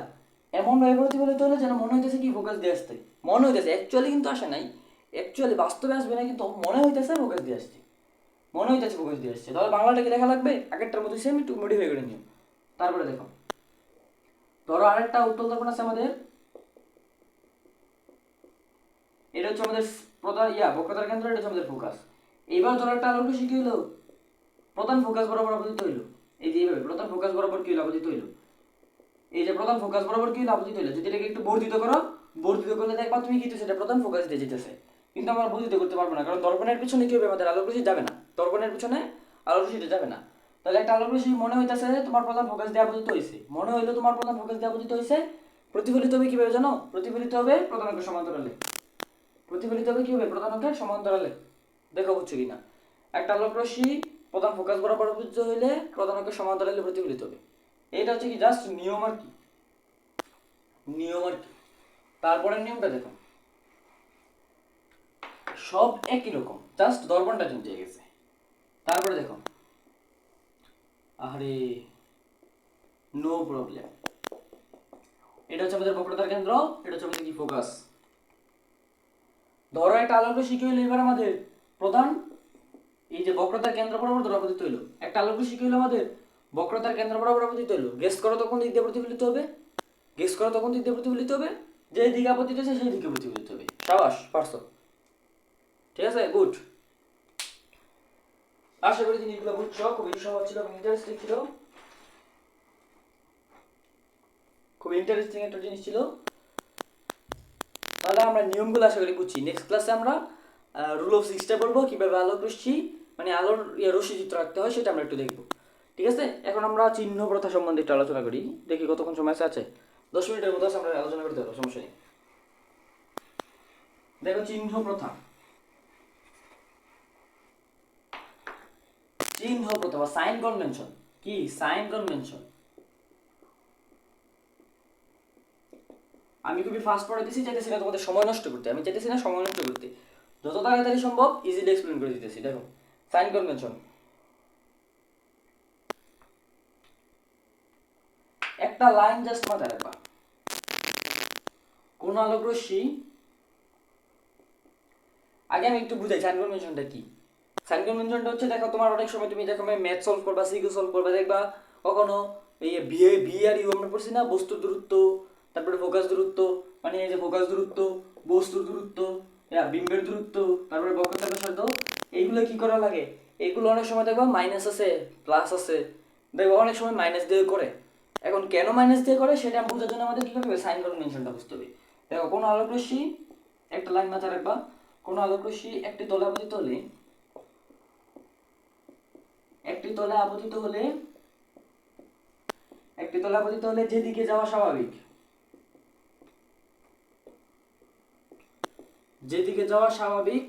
এমন ভাবে প্রতিফলিত হলো যেন মনে হইতেছে কি ফোকাস দিয়ে আসছে। মনে হইতেছে, অ্যাকচুয়ালি কিন্তু আসে নাই, অ্যাকচুয়ালি বাস্তবে আসবে না, কিন্তু মনে হইতেছে ফোকাস দিয়ে আসছে। মনে হইতেছে ফোকাস দিয়ে আসছে, তাহলে বাংলাটাকে লেখা লাগবে আগেরটার মধ্যে সেম, একটু মডিফাই করে নিও। তারপরে দেখো, ধরো আরেকটা উত্তল দর্পণ আছে আমাদের, এটা হচ্ছে আমাদের প্রধান বক্রতার কেন্দ্র, এটা হচ্ছে আমাদের ফোকাস। এইবার ধরো একটা আলোক রশ্মি কি হলো, প্রধান ফোকাস বরাবর আপতিত হইলো। এই যে এইভাবে প্রধান ফোকাস বরাবর কি হলো, আপতিত হইলো। এই যে প্রধান ফোকাস বরাবর কি হলো, আপতিত হইলো। যদি এটাকে একটু বর্ধিত করো, বর্ধিত করলে দেখবা তুমি কি সেটা প্রধান ফোকাস দিয়ে যেতেছে। কিন্তু আমরা বর্ধিত করতে পারবো না, কারণ দর্পণের পিছনে কি হবে, আমাদের আলোক রশ্মি যাবে না, দর্পণের পিছনে আলোক রশ্মিটা যাবে না। তাহলে একটা আলোক রশ্মি মনে হইতেছে তোমার প্রধান ফোকাস দিয়ে আপতিত হয়েছে, মনে হইলো তোমার প্রধান ফোকাস দিয়ে আপতিত হয়েছে, প্রতিফলিত হবে কিভাবে জানো, প্রতিফলিত হবে প্রধান অক্ষের সমান্তরালে। প্রতিফলিত হবে কি হবে, প্রধান অক্ষের সমান্তরালে। দেখো বুঝছো কিনা, একটা আলোক রশ্মি প্রধান ফোকাস বরাবর আপতিত হইলে প্রধান অক্ষের সমান্তরালে প্রতিফলিত হবে। এটা হচ্ছে কি জাস্ট নিয়ম আর কি, নিয়ম আর কি। তারপরের নিয়মটা দেখো, সব একই রকম, জাস্ট দর্পণটা চেঞ্জ হয়ে গেছে। তারপরে দেখো, আরে নো প্রবলেম, এটা হচ্ছে আমাদের বক্রতার কেন্দ্র, এটা হচ্ছে আমাদের কি ফোকাস। ধরো একটা আলোক রশ্মি কি হইলো এবার আমাদের প্রধান, এই যে বক্রতার কেন্দ্র বরাবর ধরো আপতিত হইলো, একটা আলোক রশ্মি কি হইলো আমাদের বক্রতার কেন্দ্র বরাবর আপতিত হইলো। গেস করো তখন দিক দিয়ে প্রতিফলিত হবে, গেস করো তখন দিক দিয়ে প্রতিফলিত হবে, যে দিকে আপতিত হয়েছে সেই দিকে প্রতিফলিত হবে। সাবাস, পারছো। ঠিক আছে, গুড। আশা করি জিনিসগুলো বুঝছো, খুবই সহজ ছিল এবং ইন্টারেস্টিং ছিল, খুব ইন্টারেস্টিং একটা জিনিস ছিল। তাহলে আমরা নিয়মগুলো আশা করি বুঝছি। নেক্সট ক্লাসে আমরা রুল অফ সিক্সটা বলবো, কীভাবে আলোক রশ্মি মানে আলোর রশ্মি চিত্র রাখতে হয় সেটা আমরা একটু দেখবো। ঠিক আছে, এখন আমরা চিহ্ন প্রথা সম্বন্ধে একটু আলোচনা করি। দেখি কতক্ষণ সময় আছে, 10 মিনিটের মতো আমরা আলোচনা করতে পারবো, সমস্যা নেই। দেখো চিহ্ন প্রথা, চিহ্ন প্রথা বা সাইন কনভেনশন কি, সাইন কনভেনশন। আমি খুবই ফাস্ট পড়াইতেছি, চাইতেছি না তোমাদের সময় নষ্ট করতে, আমি চাইতেছি না সময় নষ্ট করতে, যত তাড়াতাড়ি সম্ভব ইজিলি এক্সপ্লেন করে দিতেছি। দেখো সাইন কনভেনশন, একটা লাইন জাস্ট মাথায় রাখবা, কোন আলোক রশ্মি, আগে আমি একটু বুঝাই সাইন কনভেনশনটা কি। সাইন কনভেনশনটা হচ্ছে, দেখো তোমার অনেক সময় তুমি দেখো ম্যাথ সলভ করবা, সিকিউ সলভ করবা, দেখবা কখনো এই ভি আর ইউ আমরা পড়ছি না, বস্তুর দূরত্ব, তারপরে ফোকাস দূরত্ব, মানে এই যে ফোকাস দূরত্ব, বস্তুর দূরত্ব, বিম্বের দূরত্ব, তারপরে বক্রতার ব্যাসার্ধ, এইগুলো কি করা লাগে, এইগুলো অনেক সময় দেখবা মাইনাস আছে প্লাস আছে, দেখবা অনেক সময় মাইনাস দিয়ে করে। এখন কেন মাইনাস দিয়ে করে সেটা বোঝার জন্য আমাদের কি করতে হবে, সাইন কনভেনশনটা বুঝতে হবে। দেখো কোনো আলোক রশ্মি, একটা লাইন মাথায় রাখবা, কোনো আলোক রশ্মি একটি তলে আপতিত হলে, একটি তলে আপতিত হলে, একটি তলে আপতিত হলে যেদিকে যাওয়া স্বাভাবিক, যেদিকে যাওয়া স্বাভাবিক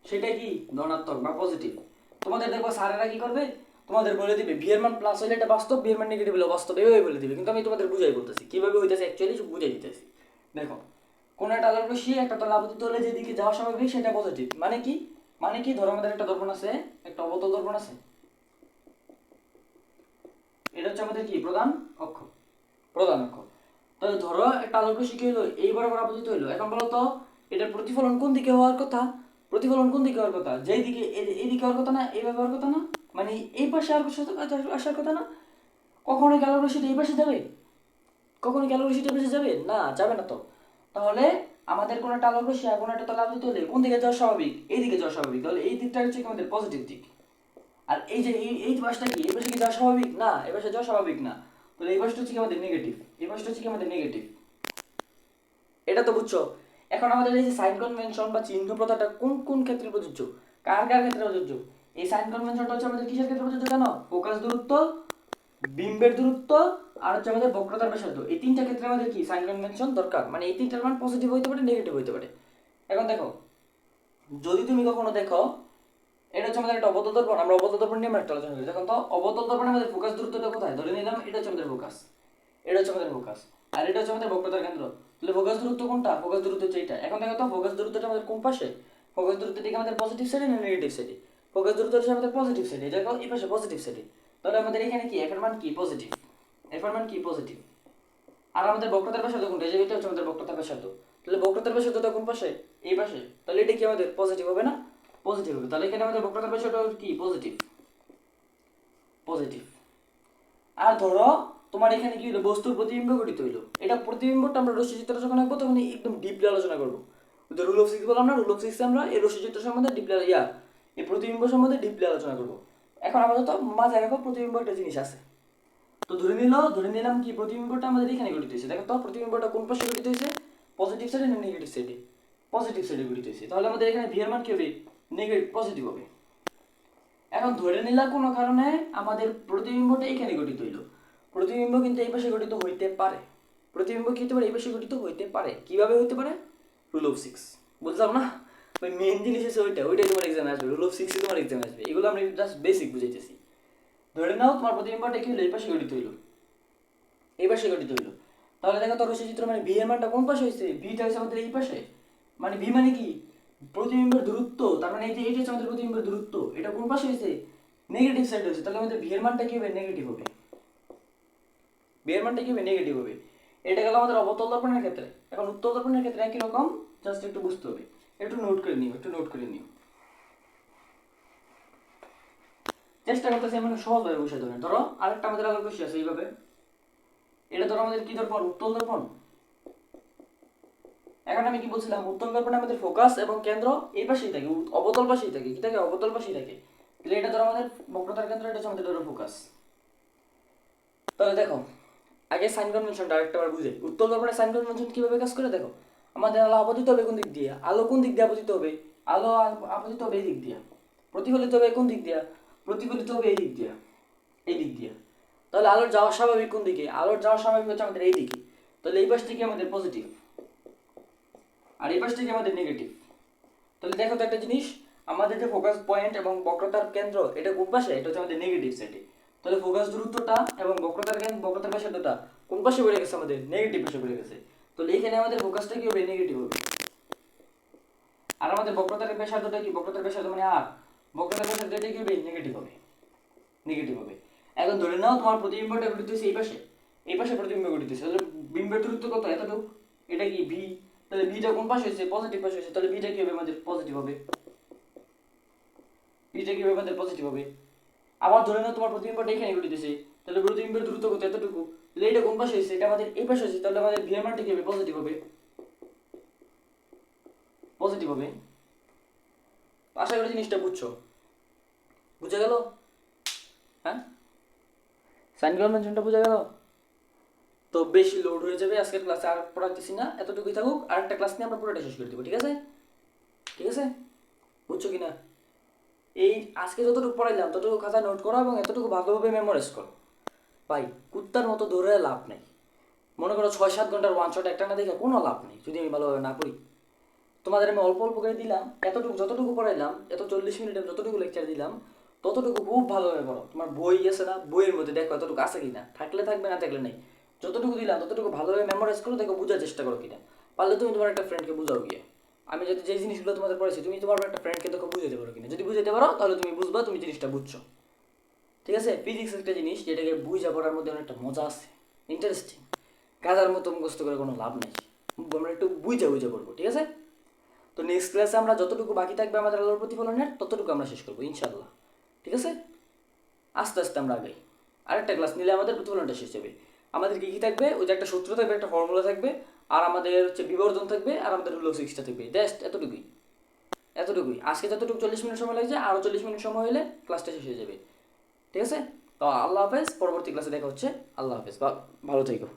সেটা কি ধনাত্মক বা পজিটিভ। তোমাদের দেখো স্যারেরা কি করবে, তোমাদের বলে দিবে ভি এর মান প্লাস হলে এটা বাস্তব, ভি এর মান নেগেটিভ হলে বাস্তব, এইভাবে বলে দিবে। কিন্তু আমি তোমাদের বুঝাই বলতেছি কিভাবে হইতেছে, অ্যাকচুয়ালি বুঝাই দিতেছি। দেখো কোন একটা আলোক রশ্মি একটা তলে আপতিত হলে যেদিকে যাওয়া স্বাভাবিক সেটা পজিটিভ, মানে কি, মানে কি, ধরো আমাদের একটা দর্পণ আছে, একটা অবতল দর্পণ আছে, এটা হচ্ছে আমাদের কি প্রধান অক্ষ, প্রধান অক্ষ। তাহলে ধরো একটা আলোক রশ্মি কি হলো, এই বরাবর আপতিত হইলো। এখন বলো তো এটার প্রতিফলন কোন দিকে হওয়ার কথা, প্রতিফলন কোন দিকে হওয়ার কথা, যেই দিকে এই দিকে হওয়ার কথা না, এইভাবে হওয়ার কথা না, মানে এই পাশে আসার কথা না। কখনো কি আলোক রশ্মিটা এই পাশে যাবে, কখনো কি আলোক রশ্মিটা এই পাশে যাবে না, যাবে না তো। তাহলে আমাদের কোনো একটা আলোক রশ্মি কোনো একটা তলে আপতিত হলে কোন দিকে যাওয়া স্বাভাবিক, এই দিকে যাওয়া স্বাভাবিক, তাহলে এই দিকটা হচ্ছে আমাদের পজিটিভ দিক। আর এই যে এই পাশটা কি, এই পাশে কি যাওয়া স্বাভাবিক না, এই পাশে যাওয়া স্বাভাবিক না, তাহলে এই পাশটা হচ্ছে কি আমাদের নেগেটিভ, এই পাশটা হচ্ছে কি আমাদের নেগেটিভ। এটা তো বুঝছো। এখন আমাদের এই যে সাইন কনভেনশন বা চিহ্ন প্রথাটা কোন কোন ক্ষেত্রে প্রযোজ্য, কার কার ক্ষেত্রে প্রযোজ্য। এই সাইন কনভেনশনটা হচ্ছে আমাদের কিসের ক্ষেত্রে প্রযোজ্য জানো, ফোকাস দূরত্ব, বিম্বের দূরত্ব, আর হচ্ছে আমাদের বক্রতার ব্যাসার্ধ, এই তিনটা ক্ষেত্রে আমাদের কি সাইন কনভেনশন দরকার, মানে এই তিনটার মান পজিটিভ হইতে পারে নেগেটিভ হইতে পারে। এখন দেখো যদি তুমি কখনো দেখো, এটা হচ্ছে আমাদের একটা অবতল দর্পণ, আমরা অবতল দর্পণ নিয়ে আমরা একটা আলোচনা করি। দেখুন তো অবতল দর্পণে আমাদের ফোকাস দূরত্বটা কোথায়, ধরে নিলাম এটা হচ্ছে আমাদের ফোকাস, এটা হচ্ছে আমাদের ফোকাস, আর এটা হচ্ছে আমাদের বক্রতার কেন্দ্র। তাহলে ফোকাস দূরত্ব কোনটা, ফোকাস দূরত্ব হচ্ছে এটা। এখন দেখো তো ফোকাস দূরত্বটা আমাদের কোন পাশে, ফোকাস দূরত্ব দিকে আমাদের পজিটিভ সাইডে না নেগেটিভ সাইডে, ফোকাস দূরত্ব হচ্ছে আমাদের পজিটিভ সাইডে, দেখো এই পাশে পজিটিভ সাইডে। তাহলে আমাদের এখানে কি এফ এর মান কি পজিটিভ, এফ এর মান কি পজিটিভ। আর আমাদের বক্রতার ব্যাসার্ধ কোনটা, এই যে এটা হচ্ছে আমাদের বক্রতার ব্যাসার্ধ, তাহলে বক্রতার ব্যাসার্ধটা কোন পাশে, এই পাশে, তাহলে এটা কি আমাদের পজিটিভ হবে না। পজিটিভ হবে। তাহলে এখানে আমাদের বক্রতার বিষয়টা কি পজিটিভ, পজিটিভ। আর ধরো তোমার এখানে কি হলো, বস্তুর প্রতিবিম্ব গঠিত হইলো। এটা প্রতিবিম্বটা আমরা রশ্মিচিত্র যখন আঁকবো তখন একদম ডিপলি আলোচনা করবো। রুল অফ সিক্স বললাম না, রুল অফ সিক্স আমরা এই রশ্মিচিত্র সম্বন্ধে ডিপলি এই প্রতিবিম্ব সম্বন্ধে ডিপলি আলোচনা করবো। এখন আমাদের তো মাঝে রাখো প্রতিবিম্ব একটা জিনিস আছে। তো ধরে নিলাম কি প্রতিবিম্বটা আমাদের এখানে গঠিত হয়েছে। দেখো তো প্রতিবিম্বটা কোন পাশে গঠিত হয়েছে, পজিটিভ সাইডে না নেগেটিভ সাইডে? পজিটিভ সাইডে গঠিত হয়েছে। তাহলে আমাদের এখানে ভি এর মান কি হবে, নেগেটিভ পজিটিভ হবে। এখন ধরে নিলাম কোনো কারণে আমাদের প্রতিবিম্বটা এখানে গঠিত হইল। প্রতিবিম্ব কিন্তু এই পাশে গঠিত হইতে পারে। প্রতিবিম্ব কি হতে পারে, এই পাশে গঠিত হইতে পারে। কিভাবে হইতে পারে, রুল অফ সিক্স। বুঝলাম না, ওই মেন জিনিস আছে ওইটাই তোমার এক্সামে আসবে। রুল অফ সিক্সই তোমার এক্সামে আসবে। এগুলো আমি জাস্ট বেসিক বুঝাইতেছি। ধরে নাও তোমার প্রতিবিম্বটা কি হলো, এই পাশে গঠিত হইলো, এই পাশে গঠিত হইলো। তাহলে দেখো তো রশ্মিচিত্র মানে ভি এর মানটা কোন পাশে হয়েছে, ভিটা হয়েছে আমাদের এই পাশে। মানে ভি মানে কি, প্রতিবিম্বের দূরত্ব। তার মানে এই যে এইটা হচ্ছে আমাদের প্রতিবিম্বের দূরত্ব, এটা কোন পাশে হয়েছে, নেগেটিভ সাইড হয়েছে। তাহলে আমাদের ভি এর মানটা কি হবে, নেগেটিভ হবে। ভি এর মানটা কি হবে, নেগেটিভ হবে। এটা গেল আমাদের অবতল দর্পণের ক্ষেত্রে। এখন উত্তল দর্পণের ক্ষেত্রে একই রকম, জাস্ট একটু বুঝতে হবে। একটু নোট করে নিও, একটু নোট করে নিও। চেষ্টা করতেছি মানে সহজভাবে বসে ধরে। ধরো আরেকটা আমাদের আলোর বসে আছে এইভাবে। এটা ধরো আমাদের কি দর্পণ, উত্তল দর্পণ। এখন আমি কি বলছিলাম, উত্তল দর্পণে আমাদের ফোকাস এবং কেন্দ্র এই পাশেই থাকে, অবতল পাশেই থাকে। কি থাকে, অবতল পাশেই থাকে। তাহলে এটা ধরো আমাদের বক্রতার কেন্দ্র, এটা হচ্ছে আমাদের ধরো ফোকাস। তাহলে দেখো আগে সাইন কনভেনশনটা আরেকটা বার বুঝে। উত্তল দর্পণে সাইন কনভেনশন কিভাবে কাজ করে দেখো। আমাদের আলো আপতিত হবে কোন দিক দিয়ে, আলো কোন দিক দিয়ে আপতিত হবে, আলো আপতিত হবে এই দিক দিয়ে। প্রতিফলিত হবে কোন দিক দিয়ে, প্রতিফলিত হবে এই দিক দিয়ে, এই দিক দিয়ে। তাহলে আলোর যাওয়া স্বাভাবিক কোন দিকে, আলোর যাওয়া স্বাভাবিক হচ্ছে আমাদের এই দিকে। তাহলে এই পাশ থেকে আমাদের পজিটিভ, আর এই পাশ থেকে আমাদের নেগেটিভ। তাহলে দেখো তো একটা জিনিস, আমাদের যে ফোকাস পয়েন্ট এবং বক্রতার কেন্দ্র এটা কোন পাশে, এটা হচ্ছে আমাদের নেগেটিভ সাইডে। তাহলে ফোকাস দূরত্বটা এবং বক্রতার কেন্দ্র, বক্রতার ব্যাসার্ধটা কোন পাশে পড়ে গেছে, আমাদের নেগেটিভ পাশে পড়ে গেছে। তাহলে এখানে আমাদের ফোকাসটা কি হবে, নেগেটিভ হবে। আর আমাদের বক্রতার ব্যাসার্ধটা কি, বক্রতার ব্যাসার্ধ মানে আর বক্রতার ব্যাসার্ধ এটা কি হবে, নেগেটিভ হবে, নেগেটিভ হবে। এখন ধরে নাও তোমার প্রতিবিম্বটা গঠিত হয়েছে এই পাশে, এই পাশে প্রতিবিম্ব গঠিত হয়েছে। তাহলে বিম্বের দূরত্ব কত, এতটুকু। এটা কি ভি। তাহলে ভিটা কোন পাশে হয়েছে, পজিটিভ পাশে হয়েছে। তাহলে ভিটা কি হবে, আমাদের পজিটিভ হবে। ভিটা কি হবে, আমাদের পজিটিভ হবে। আবার ধরে নাও তোমার প্রতিবিম্বটা এখানে গঠিতেছে। তাহলে প্রতিবিম্বের দূরত্ব কত, এতটুকু। তাহলে এটা কোন পাশে হয়েছে, এটা আমাদের এই পাশে হয়েছে। তাহলে আমাদের ভি এর মানটা কি হবে, পজিটিভ হবে, পজিটিভ হবে। আশা করি জিনিসটা বুঝছো, বুঝে গেল? হ্যাঁ, সাইন কনভেনশনটা বুঝে গেল? তো বেশি লোড হয়ে যাবে আজকের ক্লাসে, আর পড়াতেছি না, এতটুকুই থাকুক। আরেকটা ক্লাস নিয়ে আমরা পুরোটা শেষ করে দেবো, ঠিক আছে? ঠিক আছে, বুঝছো কিনা? এই আজকে যতটুকু পড়াইলাম ততটুকু খাতায় নোট করো এবং এতটুকু ভালোভাবে মেমোরাইজ করো। ভাই কুত্তার মতো দৌড়ে লাভ নেই। মনে করো 6-7 ঘন্টার ওয়ান শট একটা না দেখে কোনো লাভ নেই যদি আমি ভালোভাবে না পড়ি। তোমাদের আমি অল্প অল্প করে দিলাম, এতটুকু যতটুকু পড়াইলাম, এত 40 মিনিটে যতটুকু লেকচার দিলাম ততটুকু খুব ভালোভাবে পড়ো। তোমার বই আছে না, বইয়ের মধ্যে দেখো এতটুকু আছে কিনা, থাকলে থাকবে, না থাকলে নেই। যতটুকু দিলাম ততটুকু ভালোভাবে মেমোরাইজ করো, দেখো বোঝার চেষ্টা করো কিনা। পারলে তুমি তোমার একটা ফ্রেন্ডকে বুঝাও গিয়ে। আমি যদি যে জিনিসগুলো তোমাদের পড়েছি তুমি তোমার একটা ফ্রেন্ডকে দেখো বুঝাতে পারো কিনা। যদি বুঝাতে পারো তাহলে তুমি বুঝবা তুমি জিনিসটা বুঝছো। ঠিক আছে, ফিজিক্স একটা জিনিস যেটাকে বুঝা পড়ার মধ্যে অনেকটা মজা আছে, ইন্টারেস্টিং। গাজার মতো মুখস্থ করে কোনো লাভ নেই, আমরা একটু বুঝা বুঝা পড়বো, ঠিক আছে? তো নেক্সট ক্লাসে আমরা যতটুকু বাকি থাকবে আমাদের আলোর প্রতিফলনের ততটুকু আমরা শেষ করবো ইনশাল্লাহ, ঠিক আছে? আস্তে আস্তে আমরা আগাই। আরেকটা ক্লাস নিলে আমাদের প্রতিফলনটা শেষ হবে। আমাদের কী কী থাকবে, ওই যে একটা সূত্র থাকবে, একটা ফর্মুলা থাকবে, আর আমাদের হচ্ছে বিবর্ধন থাকবে, আর আমাদের রুল অফ সিক্সটা থাকবে। জাস্ট এতটুকুই, এতটুকুই। আজকে যতটুকু 40 মিনিট সময় লাগছে, আরও 40 মিনিট সময় হলে ক্লাসটা শেষ হয়ে যাবে, ঠিক আছে? তো আল্লাহ হাফেজ, পরবর্তী ক্লাসে দেখা হচ্ছে। আল্লাহ হাফেজ, ভালো থেকো।